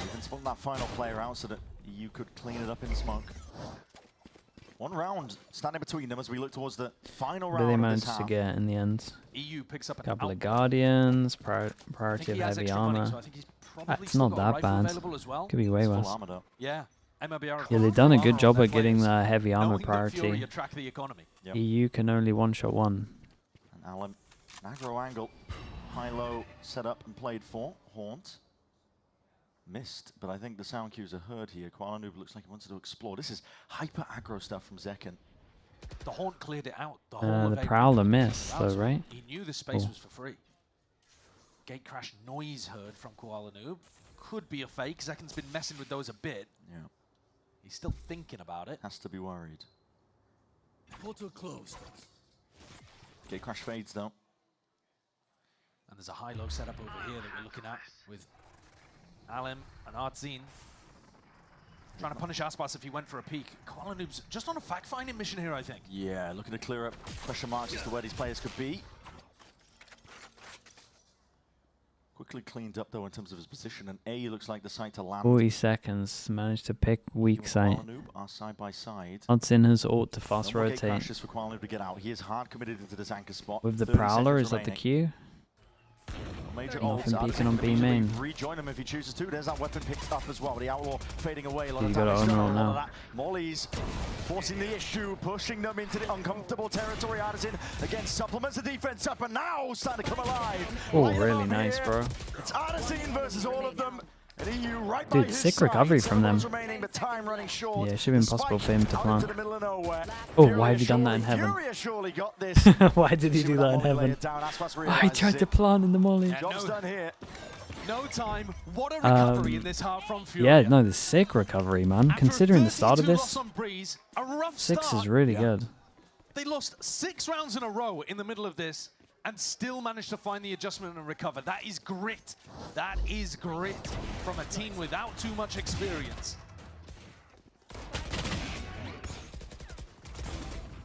S1: Even spun that final player out so that you could clean it up in smoke. One round standing between them as we look towards the final
S2: What do they
S1: round of
S2: manage
S1: this half.
S2: to get in the end?
S3: EU picks up
S2: A
S3: an
S2: couple of
S3: output.
S2: Guardians,
S3: I
S2: priority
S3: think
S2: of
S3: he has
S2: heavy
S3: extra money,
S2: armor.
S3: so I think he's probably
S2: It's
S3: still
S2: not
S3: got a
S2: that
S3: rifle
S2: bad.
S3: available as well.
S2: Could be way
S1: It's full
S2: worse.
S1: armored up.
S3: Yeah. MIBR
S2: Yeah, they've done a good job
S3: at
S2: at getting the heavy armor priority.
S3: Furia track the economy.
S1: Yep.
S2: EU can only one-shot one.
S1: And Alan, an aggro angle, high-low set up and played for. Haunt. Missed, but I think the sound cues are heard here. Kuala Noob looks like he wants to explore. This is hyper aggro stuff from Zekken.
S3: The Haunt cleared it out. The whole
S2: The
S3: of
S2: Prowler
S3: A
S2: missed,
S3: round,
S2: though,
S3: so
S2: right?
S3: He knew the space
S2: Cool.
S3: was for free. Gate crash noise heard from Kuala Noob. Could be a fake. Zekken's been messing with those a bit.
S1: Yeah,
S3: He's still thinking about it.
S1: has to be worried.
S5: Portal closed.
S1: Gate crash fades though.
S3: And there's a high-low setup over here that we're looking at with Alim and Artzin. Trying to punish Aspas if he went for a peek. Kuala Noob's just on a fact-finding mission here, I think.
S1: Yeah, looking to clear up question marks as to where these players could be. Quickly cleaned up though in terms of his position, and A looks like the site to land.
S2: 40 seconds. Managed to pick weak site.
S1: Kuala Noob are side by side.
S2: Odds in his ult to fast
S1: No more gate
S2: rotate.
S1: crashes for Kuala Noob to get out. He is hard committed into this anchor spot.
S2: With the
S1: 30
S2: Prowler,
S1: seconds
S2: is that the
S1: remaining.
S2: Q?
S1: Major
S2: Nothing
S1: ults.
S2: beacon on B
S1: Immediately
S2: main.
S1: rejoin him if he chooses to. There's that weapon picked up as well. The Outlaw fading away. A lot
S2: You
S1: of
S2: got
S1: damage
S2: it
S1: done.
S2: on
S1: A lot
S2: now.
S1: of that. Molly's forcing the issue, pushing them into the uncomfortable territory. Addison against supplements the defense up, and now starting to come alive.
S2: Oh,
S1: Light them
S2: really
S1: up
S2: nice,
S1: here.
S2: bro.
S1: It's Addison versus all of them. And EU right
S2: Dude,
S1: by his
S2: sick
S1: side.
S2: recovery from them.
S1: 7 bullets remaining, but time running short.
S2: Yeah, it should have been
S1: The
S2: possible
S1: spike
S2: for him to
S1: out
S2: plant.
S1: into the middle of nowhere.
S2: Oh,
S1: Furia
S2: why have you done that in
S1: surely-
S2: heaven?
S1: Furia surely got this.
S2: Why did he
S1: See
S2: do
S1: when
S2: that in
S1: Molly laid
S2: heaven?
S1: it down. Aspas
S2: I
S1: realizes
S2: tried to
S1: it.
S2: plant in the molly.
S3: Yeah,
S1: Job's done here.
S3: No time. What a recovery in this half from Furia.
S2: Yeah, no, the sick recovery, man.
S3: After a
S2: Considering the start of
S3: 32
S2: this,
S3: loss on Breeze, a rough
S2: 6
S3: start.
S2: is really
S1: Yeah.
S2: good.
S3: They lost 6 rounds in a row in the middle of this and still managed to find the adjustment and recover. That is grit. That is grit from a team without too much experience.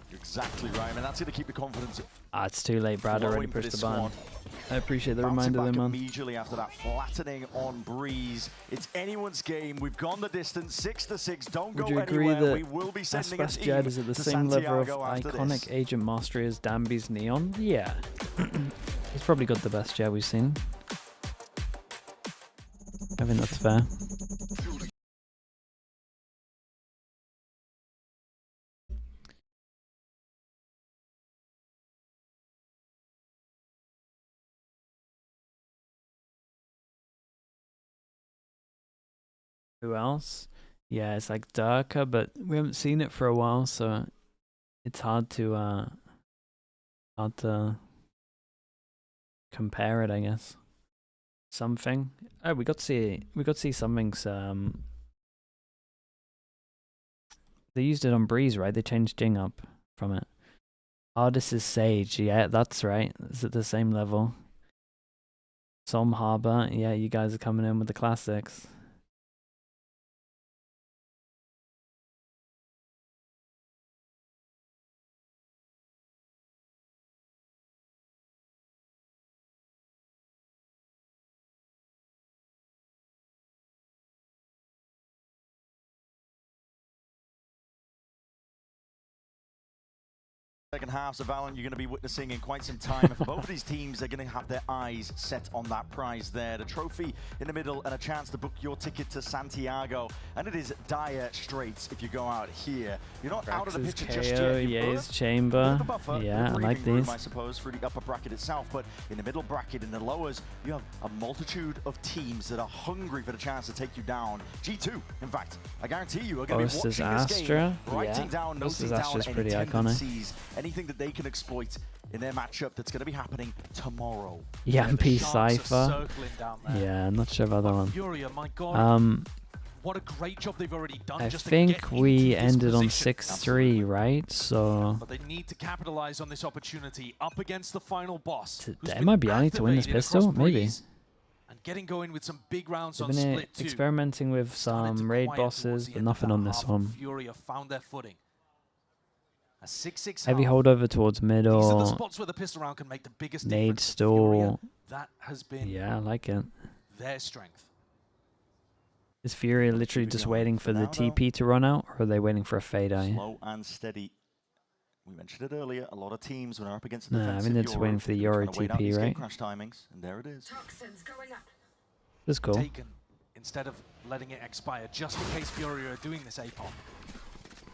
S1: You're exactly right, man. That's going to keep the confidence
S2: It's too late, Brad.
S1: flowing
S2: Already
S1: for
S2: pushed
S1: this
S2: the button.
S1: squad.
S2: I appreciate the
S1: Bouncing
S2: reminder
S1: back
S2: there, man.
S1: immediately after that flattening on Breeze. It's anyone's game. We've gone the distance, 6-6. Don't
S2: Would
S1: go
S2: you agree
S1: anywhere.
S2: that
S1: We will be sending a
S2: Aspas
S1: team
S2: Jed is at the
S1: to
S2: same level of
S1: Santiago after
S2: iconic
S1: this.
S2: agent mastery as Danby's Neon? Yeah. He's probably got the best Jed we've seen. I think that's fair. Who else? Yeah, it's like darker, but we haven't seen it for a while, so it's hard to compare it, I guess. Something. Oh, we got to see something's They used it on Breeze, right? They changed Jing up from it. Oh, this is Sage. Yeah, that's right. It's at the same level. Som Harbor. Yeah, you guys are coming in with the classics.
S1: Second half of VALORANT you're going to be witnessing in quite some time. For both of these teams, they're going to have their eyes set on that prize there. The trophy in the middle and a chance to book your ticket to Santiago. And it is dire straits if you go out here. You're not out of the picture just yet.
S2: Ye's chamber. Yeah, I like these.
S1: I suppose, for the upper bracket itself. But in the middle bracket, in the lowers, you have a multitude of teams that are hungry for the chance to take you down. G2, in fact, I guarantee you are going to be watching this game, writing down, noting down
S2: pretty
S1: any tendencies.
S2: Iconic.
S1: Anything that they can exploit in their matchup that's going to be happening tomorrow.
S2: Yampy Cypher. Yeah, I'm not sure about that one.
S3: Furia, my God. What a great job they've already done.
S2: I
S3: just
S2: think we ended on
S3: position.
S2: 6-3, right? So.
S3: But they need to capitalize on this opportunity up against the final boss.
S2: They might be only to win this pistol, maybe.
S3: And getting going with some big rounds
S2: They've
S3: on
S2: been
S3: split 2.
S2: experimenting with some raid bosses, but nothing on this one.
S3: Furia found their footing. A 6-6
S2: Heavy holdover towards middle.
S3: These are the spots where the pistol round can make the biggest
S2: Nade
S3: difference.
S2: stall.
S3: That has been
S2: Yeah, I like it.
S3: their strength.
S2: Is Furia literally just waiting for the TP to run out, or are they waiting for a fade eye?
S1: Slow and steady. We mentioned it earlier. A lot of teams when they're up against the
S2: Nah, I think they're just waiting for the Yori TP, right?
S1: Crash timings, and there it is.
S2: That's cool.
S3: Taken instead of letting it expire, just in case Furia are doing this APOM.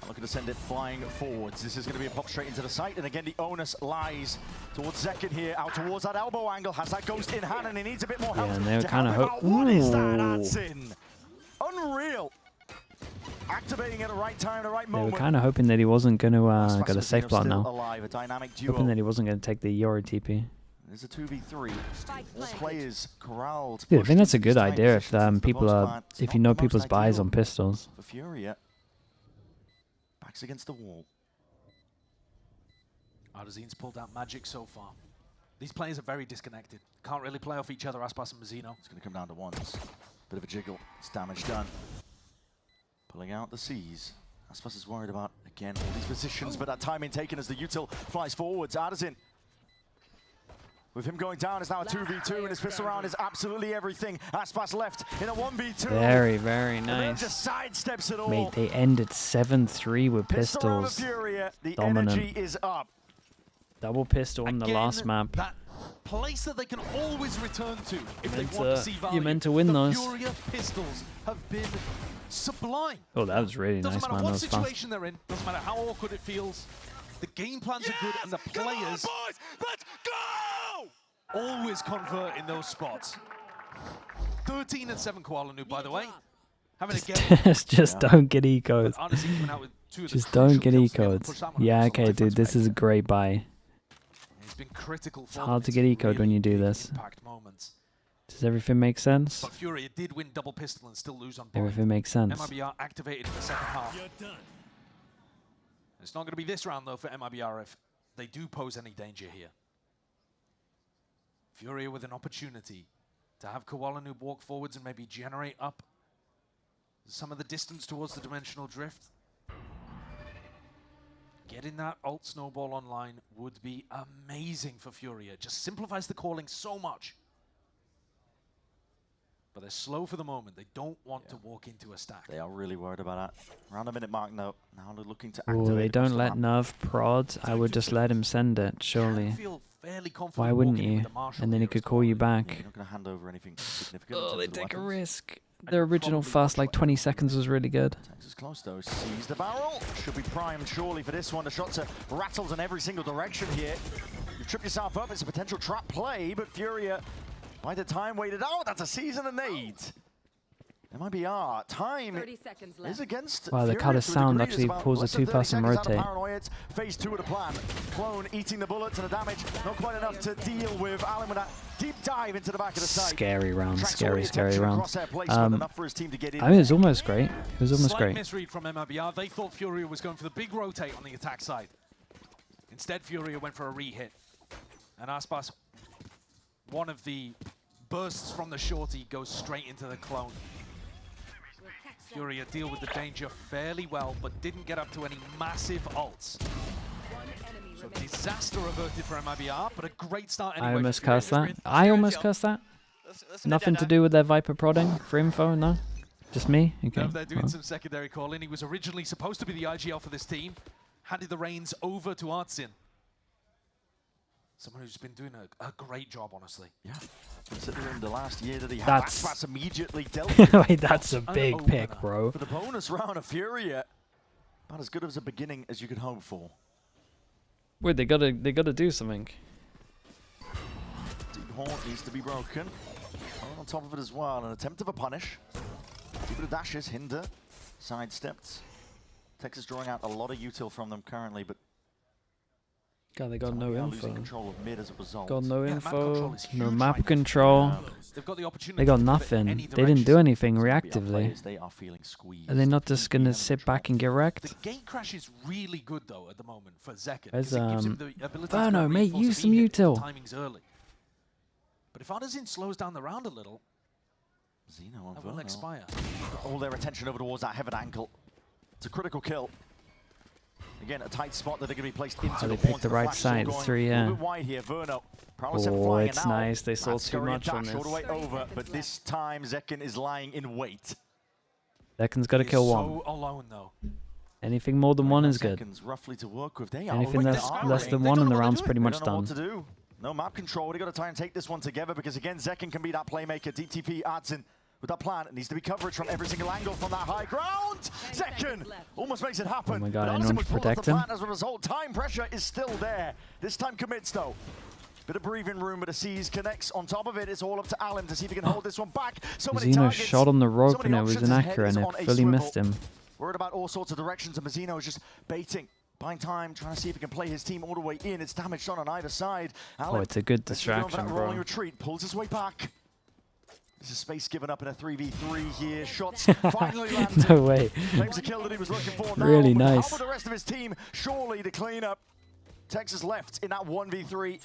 S1: Looking to send it flying forwards. This is going to be a pop straight into the site, and again the onus lies towards Zekin here, out towards that elbow angle. Has that ghost in hand, and he needs a bit more help.
S2: Yeah, and they were kind of
S1: What is that? That's in. Unreal. Activating at the right time, the right moment.
S2: They were kind of hoping that he wasn't going to get a safe plot now.
S1: Alive, a dynamic duo.
S2: Hoping that he wasn't going to take the Yori TP.
S1: There's a 2v3. All players corralled.
S2: Dude, I think that's a good idea if people are, if you know people's buys on pistols.
S1: For Furia. Backs against the wall.
S3: Ardazine's pulled out magic so far. These players are very disconnected. Can't really play off each other, Aspas and Mazzino.
S1: It's going to come down to once. Bit of a jiggle. It's damage done. Pulling out the C's. Aspas is worried about, again, all these positions, but that timing taken as the util flies forwards. Ardazin. With him going down, it's now a 2v2, and his pistol round is absolutely everything. Aspas left in a 1v2.
S2: Very, very nice.
S1: Just sidesteps it all.
S2: Mate, they ended 7-3 with pistols.
S1: Furia, the
S2: Dominant.
S1: energy is up.
S2: Double pistol on the last map.
S3: That place that they can always return to if they want to see value.
S2: You're meant to win those.
S3: Furia pistols have been sublime.
S2: Oh, that was really nice, man.
S3: Doesn't matter
S2: That
S3: what
S2: was fast.
S3: situation they're in, doesn't matter how awkward it feels. The game plans are good, and the players
S1: boys, let's go!
S3: always convert in those spots. 13 and 7 Kuala Noob, by the way. Having a game.
S2: Just don't get ecoed.
S3: Honestly, coming out with 2 of the
S2: Just don't get
S3: crucial kills to
S2: ecoed.
S3: push that one
S2: Yeah,
S3: across.
S2: okay, dude, this is a great buy.
S3: It's been critical.
S2: It's hard to get ecoed when you do this.
S3: Impact moments.
S2: Does everything make sense?
S3: But Furia did win double pistol and still lose on point.
S2: Everything makes sense.
S3: MIBR activated in the second half.
S5: You're done.
S3: It's not going to be this round, though, for MIBR if they do pose any danger here. Furia with an opportunity to have Kuala Noob walk forwards and maybe generate up some of the distance towards the dimensional drift. Getting that ult snowball online would be amazing for Furia. Just simplifies the calling so much. But they're slow for the moment. They don't want to walk into a stack.
S1: They are really worried about that. Around the minute mark now. Now they're looking to activate.
S2: Oh, they don't let Nerve prod. I would just let him send it, surely. Why wouldn't you? And then he could call you back.
S1: You're not going to hand over anything significant.
S2: Oh, they take a risk. The original first like 20 seconds was really good.
S1: Texas close though, sees the barrel. Should be primed surely for this one. The shots are rattled in every single direction here. You trip yourself up, it's a potential trap play, but Furia, by the time waited, oh, that's a season of nades. MIBR, time
S4: 30 seconds left.
S1: is against
S2: Wow, the
S1: Furia
S2: cut of
S1: to a
S2: sound
S1: degree.
S2: actually
S1: There's
S2: pulls a
S1: less than 30
S2: two-person
S1: seconds out of
S2: rotate.
S1: Paranoia. It's phase 2 of the plan. Clone eating the bullets and the damage. Not quite enough to deal with Allen with that deep dive into the back of the site.
S2: Scary round,
S1: Tracks all the
S2: scary
S1: attention
S2: round.
S1: across their placement, enough for his team to get in.
S2: I mean, it was almost great. It was almost
S3: Slight
S2: great.
S3: misread from MIBR. They thought Furia was going for the big rotate on the attack side. Instead, Furia went for a re-hit. And Aspas, one of the bursts from the shorty, goes straight into the clone. Furia deal with the danger fairly well, but didn't get up to any massive ults.
S4: One enemy
S3: So
S4: remaining.
S3: disaster averted for MIBR, but a great start anyway.
S2: I almost
S3: for Furia.
S2: cursed that. I almost cursed that. Nothing to do with their Viper prodding for info, no? Just me? Okay.
S3: No, they're doing
S2: well.
S3: some secondary calling. He was originally supposed to be the IGL for this team. Handed the reins over to Artsin. Someone who's been doing a great job, honestly.
S1: Yeah, considering the last year that he had,
S2: That's-
S1: Aspas immediately dealt with
S2: Wait, that's a
S3: An
S2: big
S3: opener.
S2: pick, bro.
S1: for the bonus round of Furia. About as good as a beginning as you could hope for.
S2: Wait, they gotta do something.
S1: Deep Horn needs to be broken. Oh, on top of it as well, an attempt of a punish. Keep it dashes, hinder, sidestepped. Texas drawing out a lot of util from them currently, but
S2: God, they got no
S1: somehow
S2: info.
S1: losing control of mid as a result.
S2: Got no
S3: Yeah, map control
S2: info,
S3: is
S2: no
S3: huge
S2: map
S3: right now.
S2: control.
S3: They've got the opportunity.
S2: They got
S3: to pivot
S2: nothing.
S3: any
S2: They didn't do
S3: direction.
S2: anything
S1: BR
S2: reactively.
S1: players, they are feeling squeezed.
S2: Are they not just
S1: Deeply
S2: gonna
S1: under
S2: sit
S1: control.
S2: back and get
S3: The
S2: wrecked?
S3: gate crash is really good though at the moment for Zekken.
S2: Where's,
S3: 'Cause it gives him the ability to
S2: Verno, mate,
S3: reinforce
S2: use
S3: if
S2: some
S3: he hits the
S2: util.
S3: timings early. But if Odyssey slows down the round a little,
S1: Zeno and
S3: that will
S1: Verno.
S3: expire.
S1: All their attention over towards that heaven ankle. It's a critical kill. Again, a tight spot that they're going to be placed into.
S2: Oh, they
S1: the
S2: picked
S1: horns
S2: the
S1: of
S2: right
S1: flash still
S2: side,
S1: going
S2: 3,
S1: A
S2: yeah.
S1: little bit wide here, Verno. Prowler
S2: Oh,
S1: flying
S2: it's
S1: and out.
S2: nice. They saw
S1: That's
S2: too
S1: scurry
S2: much on
S1: dash all the way
S2: this.
S4: 30
S1: over,
S4: seconds
S1: but this time Zekken is lying in wait.
S2: Zekken's gotta
S3: He's
S2: kill
S3: so
S2: one.
S3: alone though.
S2: Anything more than one is good.
S1: Seconds roughly to work with. They are
S2: Anything
S1: really
S2: that's
S1: firing.
S2: less than
S3: They
S2: one
S3: don't
S2: in
S3: know
S2: the
S3: what
S2: round's
S3: they're
S2: pretty
S1: They
S2: much
S1: don't know what
S2: done.
S1: to do. No map control. They got to try and take this one together because again, Zekken can be that playmaker. Deep TP adds in with that plan. It needs to be coverage from every single angle from that high ground. Zekken almost makes it happen.
S2: Oh my God,
S1: But
S2: anyone
S1: Odyssey
S2: to
S1: was pulled off
S2: protect
S1: the
S2: him?
S1: plan as a result. Time pressure is still there. This time commits though. Bit of breathing room, but a C's connects. On top of it, it's all up to Allen to see if he can hold this one back. So many
S2: Zeno
S1: targets.
S2: shot on the
S1: so
S2: rope
S1: many
S2: and it was
S1: options. His head
S2: inaccurate
S1: is
S2: and
S1: on
S2: it
S1: a
S2: fully
S1: swivel.
S2: missed him.
S1: Worried about all sorts of directions, and Mazzino is just baiting, buying time, trying to see if he can play his team all the way in. It's damage done on either side.
S2: Oh,
S1: Allen,
S2: it's a good
S1: this is going for
S2: distraction,
S1: that rolling
S2: bro.
S1: retreat, pulls his way back. This is space given up in a 3v3 here. Shots finally landed.
S2: No way.
S1: Claims the kill that he was looking for now.
S2: Really
S1: but
S2: nice.
S1: How about the rest of his team? Surely to clean up. Texas left in that 1v3.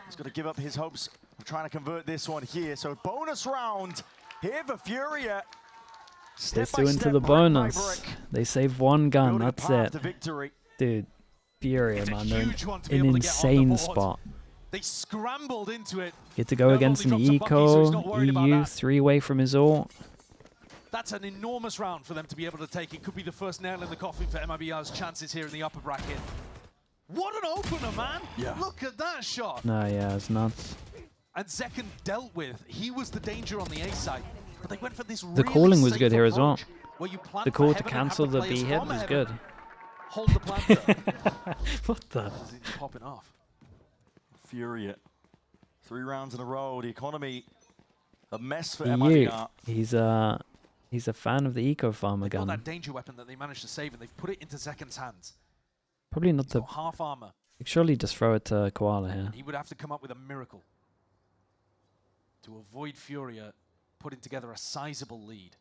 S1: He's got to give up his hopes of trying to convert this one here. So bonus round here for Furia.
S2: They
S1: Step by
S2: threw into
S1: step,
S2: the
S1: brick by
S2: bonus.
S1: brick,
S2: They saved one gun,
S1: building a
S2: that's
S1: path
S2: it.
S1: to victory.
S2: Dude, Furia,
S3: It's a
S2: man, they're in
S3: huge one to be
S2: an
S3: able to get on the
S2: insane
S3: board.
S2: spot.
S3: They scrambled into it.
S2: Get to go
S3: They've
S2: against an
S3: only dropped a bucky, so he's not
S2: eco,
S3: worried about
S2: EU,
S3: that.
S2: 3-way from his ult.
S3: That's an enormous round for them to be able to take. It could be the first nail in the coffin for MIBR's chances here in the upper bracket. What an opener, man!
S1: Yeah.
S3: Look at that shot.
S2: No, yeah, it's nuts.
S3: And Zekken dealt with. He was the danger on the A side. But they went for this
S2: The
S3: really
S2: calling was
S3: safe
S2: good here as well.
S3: approach where you plant
S2: The
S3: for
S2: call to
S3: heaven and have
S2: cancel the
S3: players
S2: B hit
S3: from
S2: was
S3: heaven
S2: good.
S3: Hold the planter.
S2: What the?
S3: It's popping off.
S1: Furia. 3 rounds in a row. The economy, a mess for
S2: EU,
S1: MIBR.
S2: he's a fan of the eco farmer
S3: They've got
S2: gun.
S3: that danger weapon that they managed to save, and they've put it into Zekken's hands.
S2: Probably not
S3: He's
S2: the.
S3: got half armor.
S2: Surely just throw it to Koala here.
S3: He would have to come up with a miracle to avoid Furia putting together a sizable lead.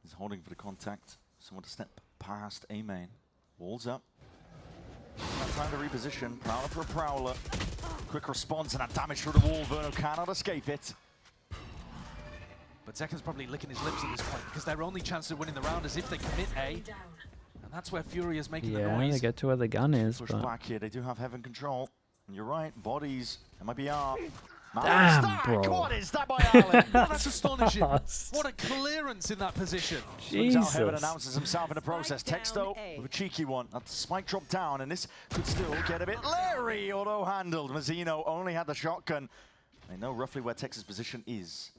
S1: He's holding for the contact. Someone to step past A main. Walls up. Not time to reposition. Prowler for a Prowler. Quick response and that damage through the wall. Verno cannot escape it.
S3: But Zekken's probably licking his lips at this point because their only chance of winning the round is if they commit A. And that's where Furia is making the
S2: Yeah,
S3: noise.
S2: they get to where the gun is,
S1: Push
S2: but
S1: back here. They do have heaven control. And you're right. Bodies. MIBR.
S2: Damn,
S1: Stack.
S2: bro.
S1: What is that by Allen?
S3: That's astonishing.
S2: fast.
S3: What a clearance in that position.
S1: Swings out heaven,
S2: Jesus.
S1: announces himself in the process.
S4: Spike
S1: Texto
S4: down A.
S1: with a cheeky one. That spike drop down, and this could still get a bit leery, although handled. Mazzino only had the shotgun. They know roughly where Texas' position is.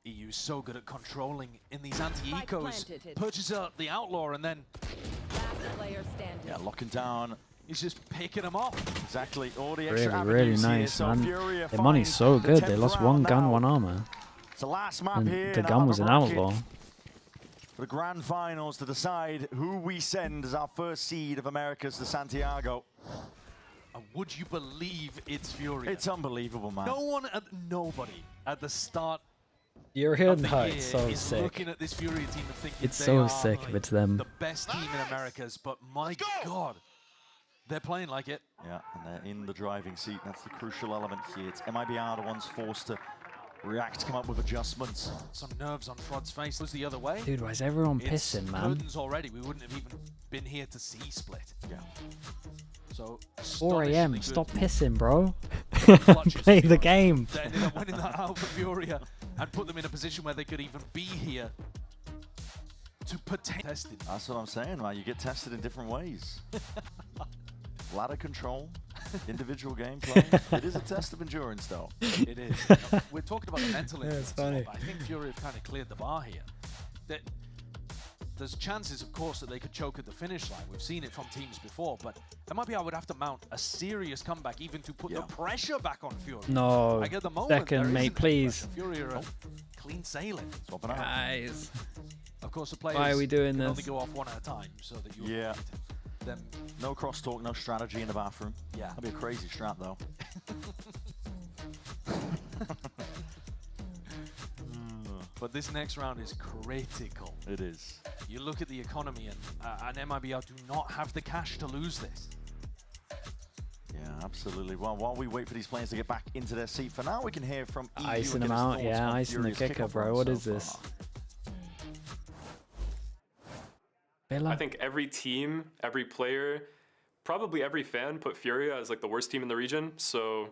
S3: EU's so good at controlling in these
S4: Spike
S3: anti-ecos.
S4: planted.
S3: Purchases out the Outlaw and then
S4: Last player standing.
S1: Yeah, locking down
S3: He's just picking them off.
S1: Exactly. All the
S2: Really,
S1: extra
S2: really
S1: avenues here,
S2: nice,
S1: so
S2: man.
S1: Furia
S2: Their money's
S1: finds
S2: so
S1: the
S2: good. They
S1: 10th
S2: lost
S1: round
S2: one gun,
S1: now.
S2: one armor.
S1: It's the last map
S2: And
S1: here.
S2: the
S1: in
S2: gun
S1: our
S2: was an
S1: bracket
S2: outlaw.
S1: For the grand finals to decide who we send as our first seed of Americas to Santiago.
S3: And would you believe it's Furia?
S1: It's unbelievable, man.
S3: Nobody at the start
S2: Furia,
S3: of the
S2: no,
S3: year
S2: it's so
S3: is
S2: sick.
S3: looking at this Furia team and thinking
S2: It's
S3: they
S2: so
S3: are
S2: sick if it's them.
S3: the best team in Americas, but my God, they're playing like it.
S1: Yeah, and they're in the driving seat. That's the crucial element here. It's MIBR the ones forced to react, come up with adjustments.
S3: Some nerves on Frod's face. Goes the other way.
S2: Dude, why is everyone
S3: It's
S2: pissing, man?
S3: curtains already. We wouldn't have even been here to see Split.
S1: Yeah.
S3: So
S2: 4 a.m.
S3: astonishingly
S2: Stop
S3: good
S2: pissing, bro.
S3: clutches
S2: Play
S3: for
S2: the
S3: us.
S2: game.
S3: They ended up winning that out for Furia and put them in a position where they could even be here to potentially test it.
S1: That's what I'm saying, man. You get tested in different ways. Ladder control, individual gameplay. It is a test of endurance, though.
S3: It is. We're talking about the mental
S2: Yeah, it's
S3: endurance as well,
S2: funny.
S3: but I think Furia have kind of cleared the bar here. There's chances, of course, that they could choke at the finish line. We've seen it from teams before, but MIBR would have to mount a serious comeback even to put the pressure back on Furia.
S2: No.
S3: Like at the moment, there
S2: Second, mate,
S3: isn't any
S2: please.
S3: pressure. Furia are clean sailing.
S1: Swapping out.
S2: Guys.
S3: Of course, the players
S2: Why are we doing
S3: can
S2: this?
S3: only go off one at a time, so that you avoid them.
S1: No crosstalk, no strategy in the bathroom.
S3: Yeah.
S1: That'd be a crazy strat, though.
S3: But this next round is critical.
S1: It is.
S3: You look at the economy, and MIBR do not have the cash to lose this.
S1: Yeah, absolutely. Well, while we wait for these players to get back into their seat, for now we can hear from EU.
S2: Icing
S1: and
S2: them
S1: get his
S2: out,
S1: thoughts
S2: yeah,
S1: on
S2: icing the
S1: Furia's
S2: kicker,
S1: kickoff
S2: bro.
S1: run
S2: What
S1: so
S2: is this?
S1: far.
S6: I think every team, every player, probably every fan put Furia as like the worst team in the region. So,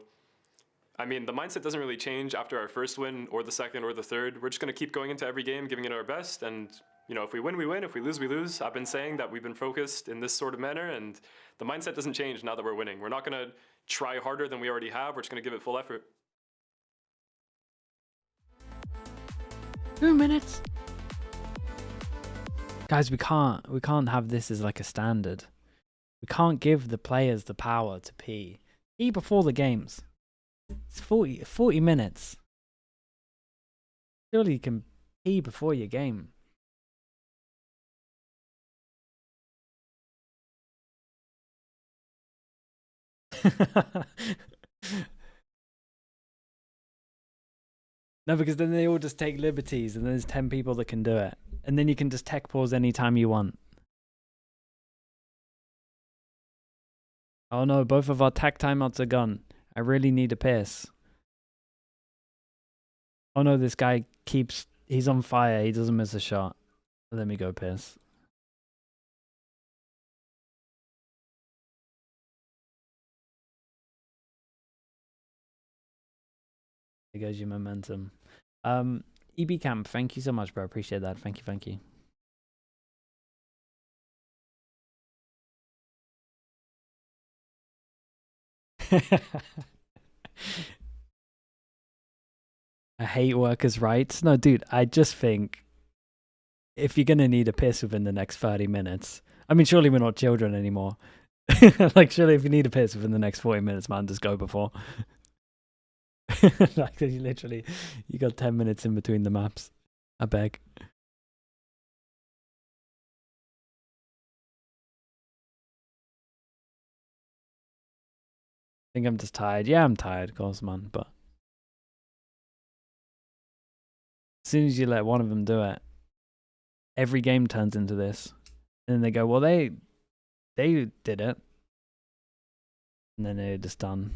S6: I mean, the mindset doesn't really change after our first win or the second or the third. We're just going to keep going into every game, giving it our best. And, you know, if we win, we win. If we lose, we lose. I've been saying that we've been focused in this sort of manner, and the mindset doesn't change now that we're winning. We're not going to try harder than we already have. We're just going to give it full effort.
S2: 2 minutes. Guys, we can't have this as like a standard. We can't give the players the power to pee. Pee before the games. It's 40 minutes. Surely you can pee before your game. No, because then they all just take liberties and there's 10 people that can do it. And then you can just tech pause anytime you want. Oh no, both of our tech timeouts are gone. I really need a piss. Oh no, this guy he's on fire. He doesn't miss a shot. Let me go piss. There goes your momentum. EB Camp, thank you so much, bro. Appreciate that. Thank you. I hate workers' rights. No, dude, I just think if you're gonna need a piss within the next 30 minutes, I mean, surely we're not children anymore. Like, surely if you need a piss within the next 40 minutes, man, just go before. Like, literally, you got 10 minutes in between the maps. I beg. I think I'm just tired. Yeah, I'm tired, of course, man, but as soon as you let one of them do it, every game turns into this. And then they go, well, they did it. And then they're just done.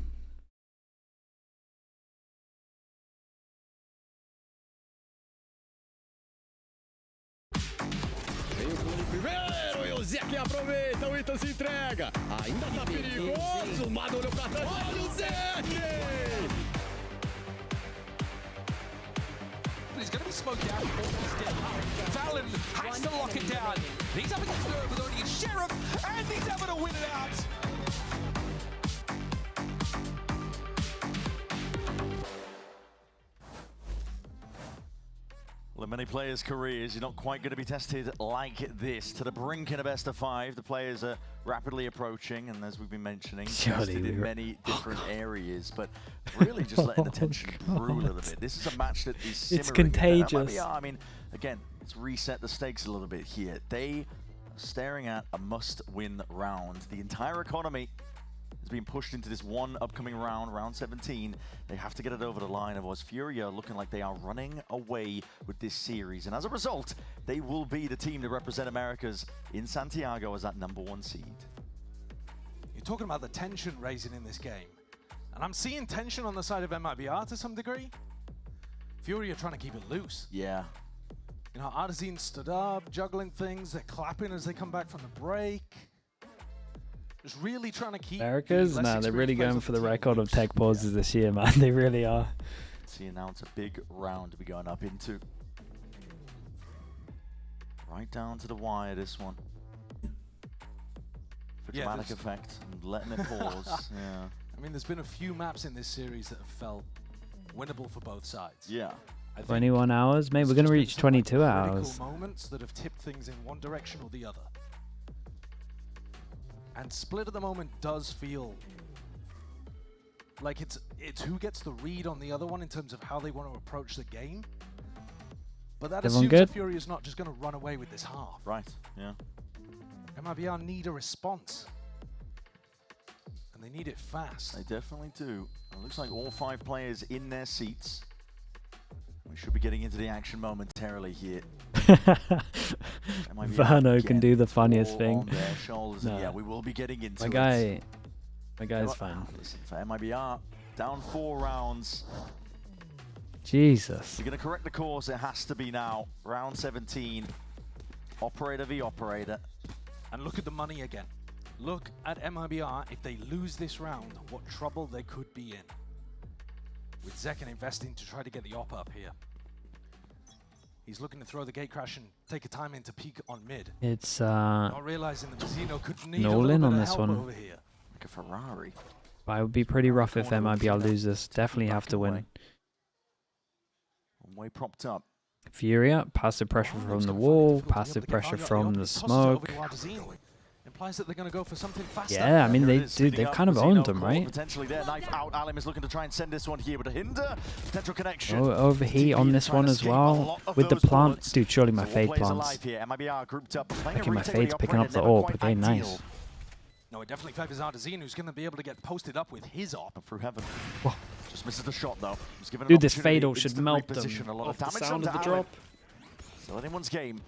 S5: Primeiro, e o Zé que aproveita, o Ita se entrega. Ainda tá perigoso, o Mado olhou pra trás. Olha o Zé!
S3: He's going to be smoked out. Fallon has to lock it down. He's up against Nerve with only a Sheriff, and he's able to win it out.
S1: Well, in many players' careers, you're not quite going to be tested like this. To the brink in a best of 5, the players are rapidly approaching, and as we've been mentioning, tested in many different areas, but really just letting the tension brew a little bit. This is a match that is simmering.
S2: It's contagious.
S1: I mean, again, let's reset the stakes a little bit here. They are staring at a must-win round. The entire economy is being pushed into this one upcoming round, round 17. They have to get it over the line, otherwise Furia looking like they are running away with this series. And as a result, they will be the team to represent Americas in Santiago as that #1 seed.
S3: You're talking about the tension raising in this game. And I'm seeing tension on the side of MIBR to some degree. Furia trying to keep it loose.
S1: Yeah.
S3: You know, Artazine stood up, juggling things. They're clapping as they come back from the break. Just really trying to keep
S2: Americas? Nah, they're really going for the record of tech pauses this year, man. They really are.
S1: See, now it's a big round to be going up into. Right down to the wire, this one. For dramatic effect, and letting it pause. Yeah.
S3: I mean, there's been a few maps in this series that have felt winnable for both sides.
S1: Yeah.
S2: 21 hours? Maybe we're going to reach 22 hours.
S3: Moments that have tipped things in one direction or the other. And split at the moment does feel like it's who gets the read on the other one in terms of how they want to approach the game. But that assumes that Furia is not just going to run away with this half.
S1: Right, yeah.
S3: MIBR need a response. And they need it fast.
S1: They definitely do. It looks like all 5 players in their seats. We should be getting into the action momentarily here.
S2: Vano can do the funniest thing.
S1: No. Yeah, we will be getting into
S2: My guy's fine.
S1: Listen, for MIBR, down 4 rounds.
S2: Jesus.
S1: You're going to correct the course. It has to be now. Round 17. Operator v operator.
S3: And look at the money again. Look at MIBR. If they lose this round, what trouble they could be in. With Zekken investing to try to get the op up here. He's looking to throw the gate crash and take a time in to peek on mid.
S2: It's
S3: not realizing that Mazzino could need
S2: Nolan
S3: a
S2: on
S3: bit
S2: this
S3: of help
S2: one.
S3: over here.
S1: Like a Ferrari.
S2: But it would be pretty rough if MIBR lose this. Definitely have to win.
S1: One way propped up.
S2: Furia, passive pressure from the wall, passive pressure from the smoke.
S3: Implies that they're going to go for something faster.
S2: Yeah, I mean, they've kind of owned them, right?
S1: Potentially there, knife out. Alim is looking to try and send this one here, but a hinder, potential connection.
S2: Oh, overheat on this one as well. With the plant. Dude, surely my fade plants. Okay, my fade's picking up the AWP. Okay, nice.
S3: No, it definitely favors Artazine, who's going to be able to get posted up with his op.
S1: Through heaven.
S2: Whoa.
S1: Just misses the shot, though.
S2: Dude, this fatal should melt them off the sound of the drop.
S1: Still anyone's game.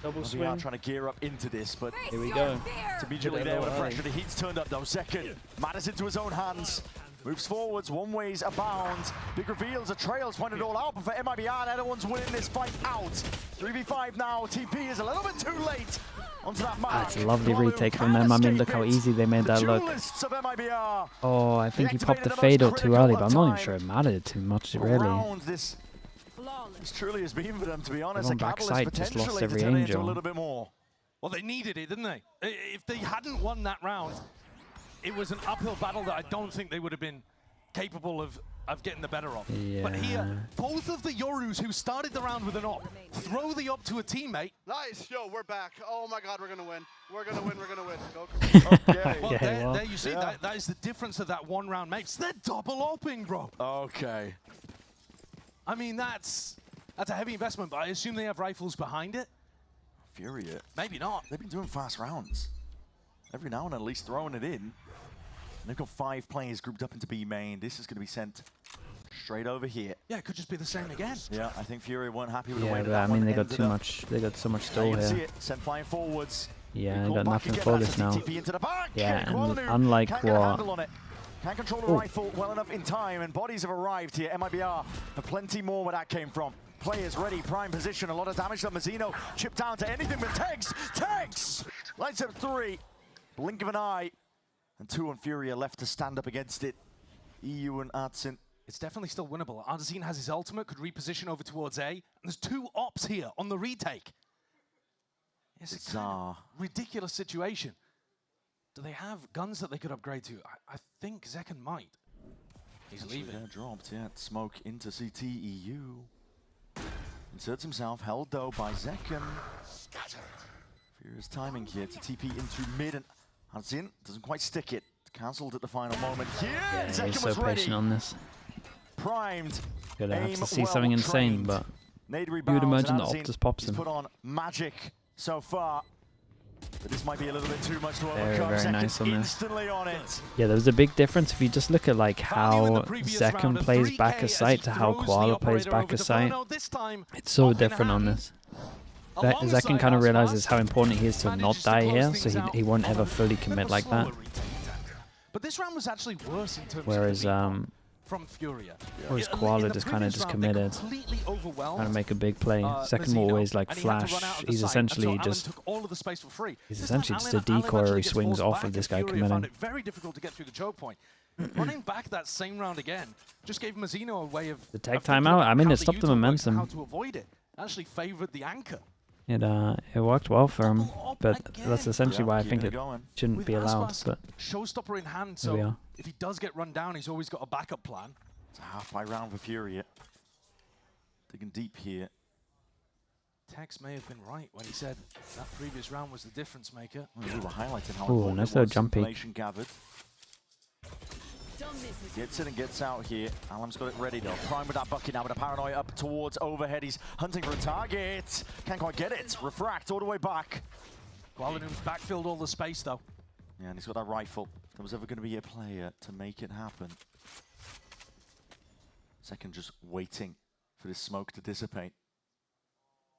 S2: Double swing.
S1: Trying to gear up into this, but
S2: here we go.
S1: It's immediately there with the pressure. The heat's turned up, though. Second, matters into his own hands. Moves forwards, one way's abound. Big reveals, a trail's pointed all out, but for MIBR, everyone's winning this fight out. 3v5 now. TP is a little bit too late onto that mark.
S2: That's a lovely retake from them. I mean, look how easy they made that look. Oh, I think he popped the fade out too early, but I'm not even sure it mattered too much, really.
S1: This truly has been for them, to be honest.
S2: On backside just lost every angel.
S1: A little bit more.
S3: Well, they needed it, didn't they? If they hadn't won that round, it was an uphill battle that I don't think they would have been capable of getting the better of.
S2: Yeah.
S3: But here, both of the Yorus who started the round with an op throw the op to a teammate.
S7: Nice, yo, we're back. Oh my God, we're gonna win. We're gonna win. We're gonna win. Go.
S1: Okay.
S3: Well, there you see, that is the difference that that one round makes. They're double opping, bro.
S1: Okay.
S3: I mean, that's a heavy investment, but I assume they have rifles behind it.
S1: Furia.
S3: Maybe not.
S1: They've been doing fast rounds. Every now and then, at least throwing it in. And they've got 5 players grouped up into B main. This is going to be sent straight over here.
S3: Yeah, it could just be the same again.
S1: Yeah, I think Furia weren't happy with the way that
S2: I mean, they got too much. They got so much stall here.
S1: See it. Sent flying forwards.
S2: Yeah, I got nothing for this now. Yeah, and unlike what.
S1: Can't control the rifle well enough in time, and bodies have arrived here. MIBR have plenty more where that came from. Players ready, prime position, a lot of damage to Mazzino. Chipped down to anything but Tegs! Lights up 3. Blink of an eye. And 2 on Furia left to stand up against it. EU and Artsin.
S3: It's definitely still winnable. Artazine has his ultimate, could reposition over towards A. And there's 2 ops here on the retake. It's a kind of ridiculous situation. Do they have guns that they could upgrade to? I think Zekken might. He's leaving.
S1: Dropped, yeah. Smoke into CT EU. Inserts himself, held though by Zekken. Furia's timing here to TP into mid, and Hansin doesn't quite stick it. Cancelled at the final moment here.
S2: Yeah,
S1: Zekken
S2: he's so
S1: was ready.
S2: patient on this.
S1: Primed.
S2: Gonna have
S1: aim
S2: to see
S1: well
S2: something insane,
S1: trained.
S2: but
S1: Nade
S2: you would
S1: rebounds,
S2: imagine
S1: and
S2: the
S1: Hansin,
S2: Optus pops
S1: he's
S2: him.
S1: put on magic so far. But this might be a little bit too much to
S2: Very,
S1: overcome.
S2: very
S1: Zekken
S2: nice on this.
S1: instantly on it.
S2: Yeah, there's a big difference if you just look at like how Zekken plays back a site to how Koala plays back a site. It's so different on this. Zekken kind of realizes how important he is to not die here, so he won't ever fully commit like that.
S3: But this round was actually worse in terms
S2: Whereas
S3: of from Furia.
S2: whereas Koala just kind of just committed, trying to make a big play. Zekken will always like flash. He's essentially just just a decoy where he swings off of this guy committing.
S3: Very difficult to get through the choke point. Running back that same round again just gave Mazzino a way of
S2: The tag timeout. I mean, it stopped the momentum.
S3: How to avoid it? Actually favored the anchor.
S2: It worked well for him, but that's essentially why I think it shouldn't be allowed. But
S3: showstopper in hand,
S2: here we
S3: so
S2: are.
S3: if he does get run down, he's always got a backup plan.
S1: It's a half-by round for Furia. Digging deep here.
S3: Tex may have been right when he said that previous round was the difference maker.
S1: We were highlighting how
S2: Ooh,
S1: important
S2: nice
S1: it
S2: little
S1: was,
S2: jump peek.
S1: information gathered. Gets in and gets out here. Alam's got it ready though. Prime with that bucket now with a paranoia up towards overhead. He's hunting for a target. Can't quite get it. Refract all the way back.
S3: Gualanum's backfilled all the space though.
S1: Yeah, and he's got that rifle. If there was ever going to be a player to make it happen. Zekken just waiting for this smoke to dissipate.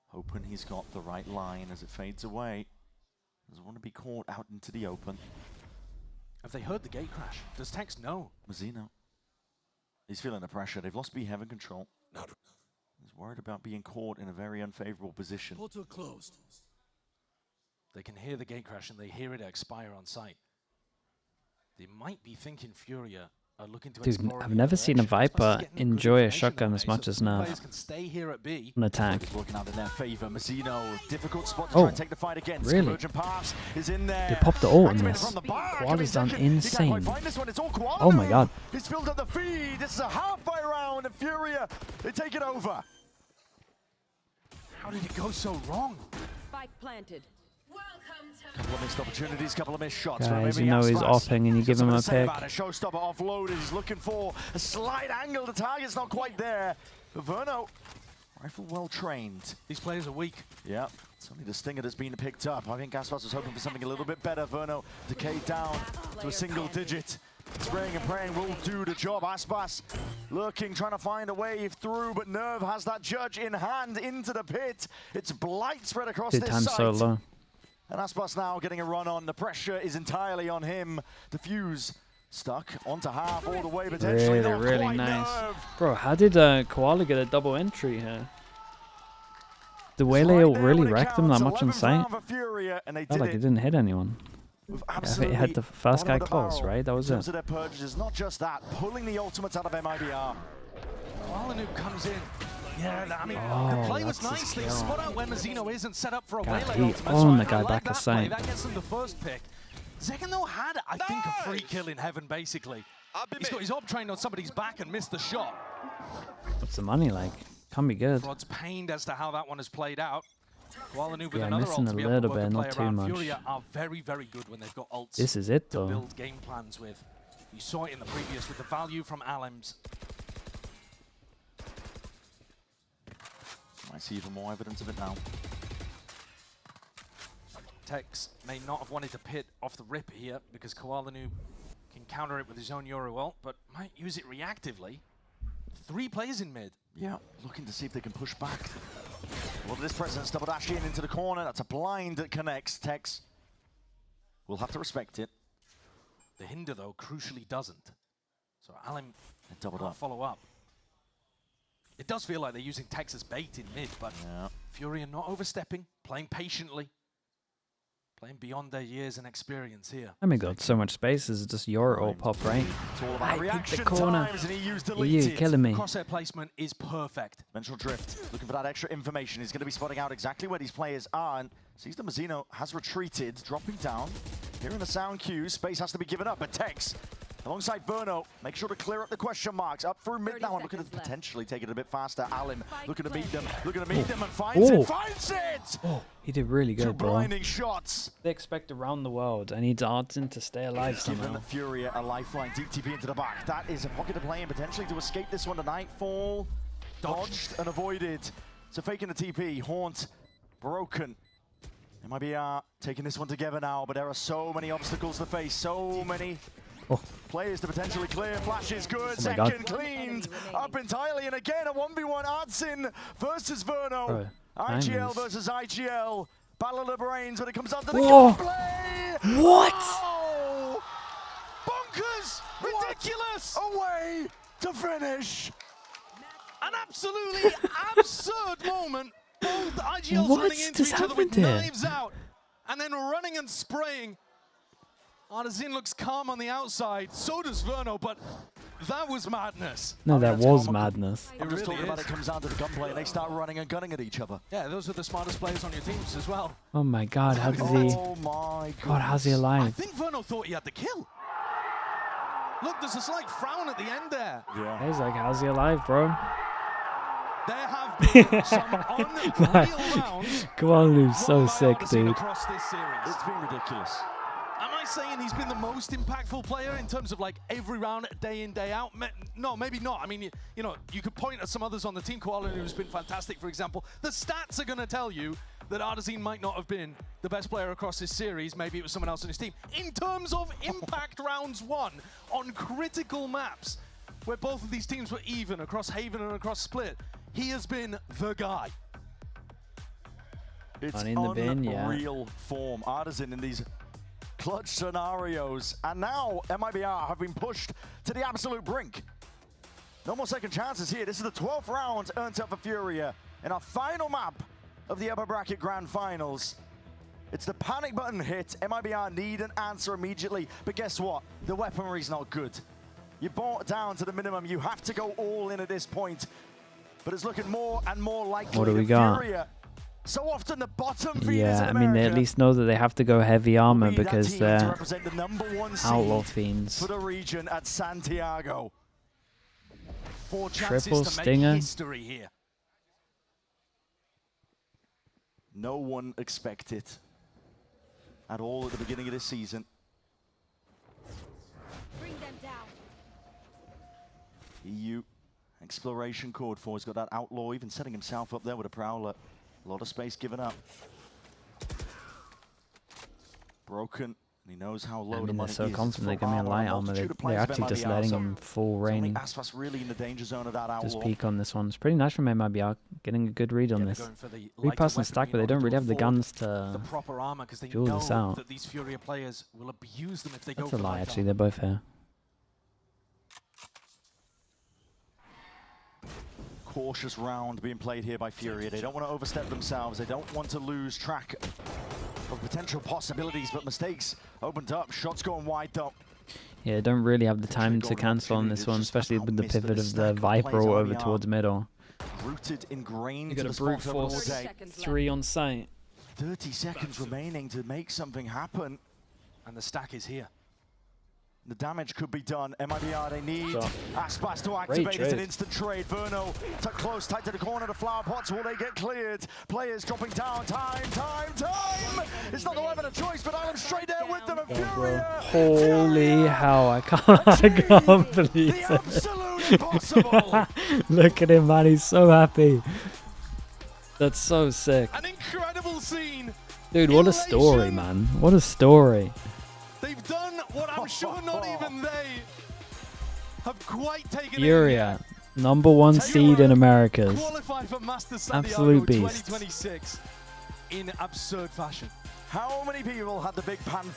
S1: Hoping he's got the right line as it fades away. Doesn't want to be caught out into the open.
S3: Have they heard the gate crash? Does Tex know?
S1: Mazzino. He's feeling the pressure. They've lost B heaven control. He's worried about being caught in a very unfavorable position.
S5: Portal closed.
S3: They can hear the gate crash and they hear it expire on site. They might be thinking Furia are looking to
S2: dude, I've never seen a Viper enjoy a shotgun as much as Nerve on attack.
S1: Working out in their favor. Mazzino, difficult spot to try and take the fight against.
S2: Really?
S1: Is in there.
S2: They popped the ult in this. Koala's done insane. Oh my god.
S1: He's filled up the feed. This is a halfway round and Furia, they take it over.
S3: How did it go so wrong?
S4: Spike planted.
S1: Couple of missed opportunities, couple of missed shots.
S2: Guys, you know he's offing and you give him a pick.
S1: A showstopper offloaded. He's looking for a slight angle. The target's not quite there. But Verno, rifle well trained.
S3: These players are weak.
S1: Yeah, it's only the stinger that's been picked up. I think Aspas was hoping for something a little bit better. Verno decayed down to a single digit. Spraying and praying will do the job. Aspas looking, trying to find a wave through, but Nerve has that judge in hand into the pit. It's blight spread across this site.
S2: Solo.
S1: And Aspas now getting a run on. The pressure is entirely on him. The fuse stuck onto half all the way, potentially.
S2: Really nice.
S1: Nerve.
S2: Bro, how did Koala get a double entry here? The way they really wrecked him that much on sight? Felt like it didn't hit anyone. Yeah, I think it had the first guy close, right? That was it.
S1: Their purchases, not just that, pulling the ultimates out of MIBR.
S3: Gualanum comes in. Yeah, I mean, the play was nice. They spot out where Mazzino is and set up for a
S2: God,
S3: waylay
S2: he
S3: ultimate.
S2: owned the
S3: So
S2: guy
S3: I like
S2: back
S3: that
S2: aside.
S3: play. That gets them the first pick. Zekken though had, I think, a free kill in heaven, basically. He's got his op trained on somebody's back and missed the shot.
S2: What's the money like? Can't be good.
S3: Rod's pained as to how that one has played out. Gualanum with
S2: Yeah,
S3: another
S2: missing
S3: ult
S2: a
S3: to be able
S2: little
S3: to work
S2: bit,
S3: the
S2: not
S3: play
S2: too
S3: around.
S2: much.
S3: Furia are very, very good when they've got ults
S2: This is it
S3: to
S2: though.
S3: build game plans with. You saw it in the previous with the value from Alems.
S1: I see even more evidence of it now.
S3: Tex may not have wanted to pit off the rip here because Koalanu can counter it with his own Euro ult, but might use it reactively. 3 players in mid.
S1: Yeah, looking to see if they can push back. A lot of this presence, double dash in into the corner. That's a blind that connects. Tex will have to respect it.
S3: The hinder, though, crucially doesn't. So Alim
S1: Doubled
S3: can't
S1: up.
S3: follow up. It does feel like they're using Tex as bait in mid, but Furia not overstepping, playing patiently. Playing beyond their years and experience here.
S2: I mean, got so much space. This is just your ult pop, right?
S1: It's all about reaction
S2: the corner.
S1: times, and he used
S2: You
S1: deleted.
S2: killing me.
S3: Crosshair placement is perfect.
S1: Ventral drift, looking for that extra information. He's going to be spotting out exactly where these players are, and sees that Mazzino has retreated, dropping down. Hearing the sound cues, space has to be given up, but Tex Alongside Verno, make sure to clear up the question marks. Up through mid
S4: 30
S1: now, and looking to
S4: seconds left.
S1: potentially take it a bit faster. Alim
S4: Spike
S1: looking to meet them,
S4: planted.
S1: looking to meet them, and finds
S2: Oh.
S1: it, finds it!
S2: Oh, he did really
S1: Two
S2: good, bro.
S1: blinding shots.
S2: They expect around the world. I need Arden to stay alive
S1: Giving
S2: somehow.
S1: the Furia a lifeline, deep TP into the back. That is a pocket to play in potentially to escape this one to Nightfall. Dodged and avoided. So faking the TP, Haunt broken. MIBR taking this one together now, but there are so many obstacles to face, so many players to potentially clear. Flash is good,
S2: Oh my God.
S1: second cleaned up entirely, and again a 1v1 Ardsin versus Verno.
S2: Bro,
S1: IGL
S2: diamonds.
S1: versus IGL. Battle of the brains when it comes down to the
S2: Whoa.
S1: gunplay.
S2: What?
S1: Oh!
S3: Bonkers! Ridiculous!
S1: Away to finish.
S3: An absolutely absurd moment. Both IGLs
S2: What
S3: running into
S2: just
S3: each other with
S2: happened here?
S3: knives out, and then running and spraying. Artisan looks calm on the outside, so does Verno, but that was madness.
S2: No, that
S1: that's
S2: was
S1: comical.
S2: madness.
S1: I'm just
S3: really
S1: talking about
S3: is.
S1: it comes down to the gunplay and they start running and gunning at each other.
S3: Yeah, those are the smartest players on your teams as well.
S2: Oh my God, how does he?
S1: Oh my god.
S2: God, how's he
S3: I
S2: alive?
S3: think Verno thought he had the kill. Look, there's a slight frown at the end there.
S1: Yeah.
S2: He's like, how's he alive, bro?
S3: There have been some unreal rounds.
S2: Come on, Lou,
S3: won
S2: so
S3: by
S2: sick,
S3: Artisan
S2: dude.
S3: across this series.
S1: It's been ridiculous.
S3: Am I saying he's been the most impactful player in terms of like every round, day in, day out? No, maybe not. I mean, you know, you could point at some others on the team. Koala, who's been fantastic, for example. The stats are going to tell you that Artisan might not have been the best player across this series. Maybe it was someone else on his team. In terms of impact rounds won on critical maps, where both of these teams were even across Haven and across Split, he has been the guy.
S1: It's
S2: Money in the bin, yeah.
S1: unreal form. Artisan in these clutch scenarios. And now MIBR have been pushed to the absolute brink. No more second chances here. This is the 12th round earned up for Furia in our final map of the upper bracket grand finals. It's the panic button hit. MIBR need an answer immediately. But guess what? The weaponry's not good. You bought down to the minimum. You have to go all in at this point. But it's looking more and more likely
S2: What do we
S1: that
S2: got?
S1: Furia, so often the bottom feeders
S2: Yeah,
S1: in
S2: I mean, they at
S1: America,
S2: least know that they have to go heavy armor
S1: be that
S2: because
S1: team to
S2: they're
S1: represent the #1 seed
S2: outlaw fiends.
S1: for the region at Santiago.
S3: 4 chances
S2: Triple
S3: to
S2: stinger.
S3: make history here.
S1: No one expected at all at the beginning of this season.
S4: Bring them down.
S1: EU exploration code 4. He's got that outlaw, even setting himself up there with a prowler. A lot of space given up. Broken. And he knows how low
S2: I
S1: the
S2: mean, they're
S1: money
S2: so
S1: is.
S2: confident they're
S1: Full
S2: gonna be in light
S1: armor,
S2: armor.
S1: multitude of
S2: They're
S1: players of
S2: actually just
S1: MIBR,
S2: letting
S1: so
S2: them full
S1: it's only
S2: reign.
S1: Aspas really in the danger zone of that outlaw.
S2: Just peek on this one. It's pretty nice from MIBR getting a good read on
S3: Yeah,
S2: this.
S3: they're going for the
S2: Repass
S3: lighter
S2: and
S3: weaponry
S2: stack, but
S3: in
S2: they don't
S3: order
S2: really
S3: to
S2: have the
S3: afford
S2: guns
S3: the
S2: to
S3: proper armor, because they
S2: duel
S3: know
S2: this out.
S3: that these Furia players will abuse them if they
S2: That's
S3: go
S2: a
S3: for
S2: lie,
S3: light
S2: actually.
S3: armor.
S2: They're both here.
S1: Cautious round being played here by Furia. They don't want to overstep themselves. They don't want to lose track of potential possibilities, but mistakes opened up. Shots going wide though.
S2: Yeah, don't really have the time to
S1: golden
S2: cancel on this
S1: opportunity,
S2: one,
S1: it's just
S2: especially
S1: about
S2: with the
S1: missed, but
S2: pivot
S1: a
S2: of the
S1: stack of
S2: Viper
S1: plays
S2: over
S1: already
S2: towards
S1: are
S2: middle.
S1: Rooted, ingrained
S2: You
S1: to
S2: got
S1: the
S2: a brute
S1: spot over all
S2: force.
S1: day.
S2: 3 on site.
S1: 30 seconds remaining to make something happen.
S3: And the stack is here.
S1: The damage could be done. MIBR, they need
S2: So,
S1: Aspas to activate. It's an
S2: trade.
S1: instant trade. Verno tucked close, tight to the corner. The flower pots, will they get cleared? Players dropping down. Time! It's not the weapon of choice, but I'm straight there with them. And Furia!
S2: Holy hell, I can't believe
S1: The
S2: it.
S1: absolute impossible!
S2: Look at him, man. He's so happy. That's so sick.
S3: An incredible scene.
S2: Dude, what a story,
S3: Elation.
S2: man. What a story.
S3: They've done what I'm sure not even they have quite taken in
S2: Furia,
S3: yet.
S2: #1 seed in Americas.
S3: Qualify for Masters Santiago
S2: Absolute beast.
S3: 2026 in absurd fashion.
S1: How many people had the big pan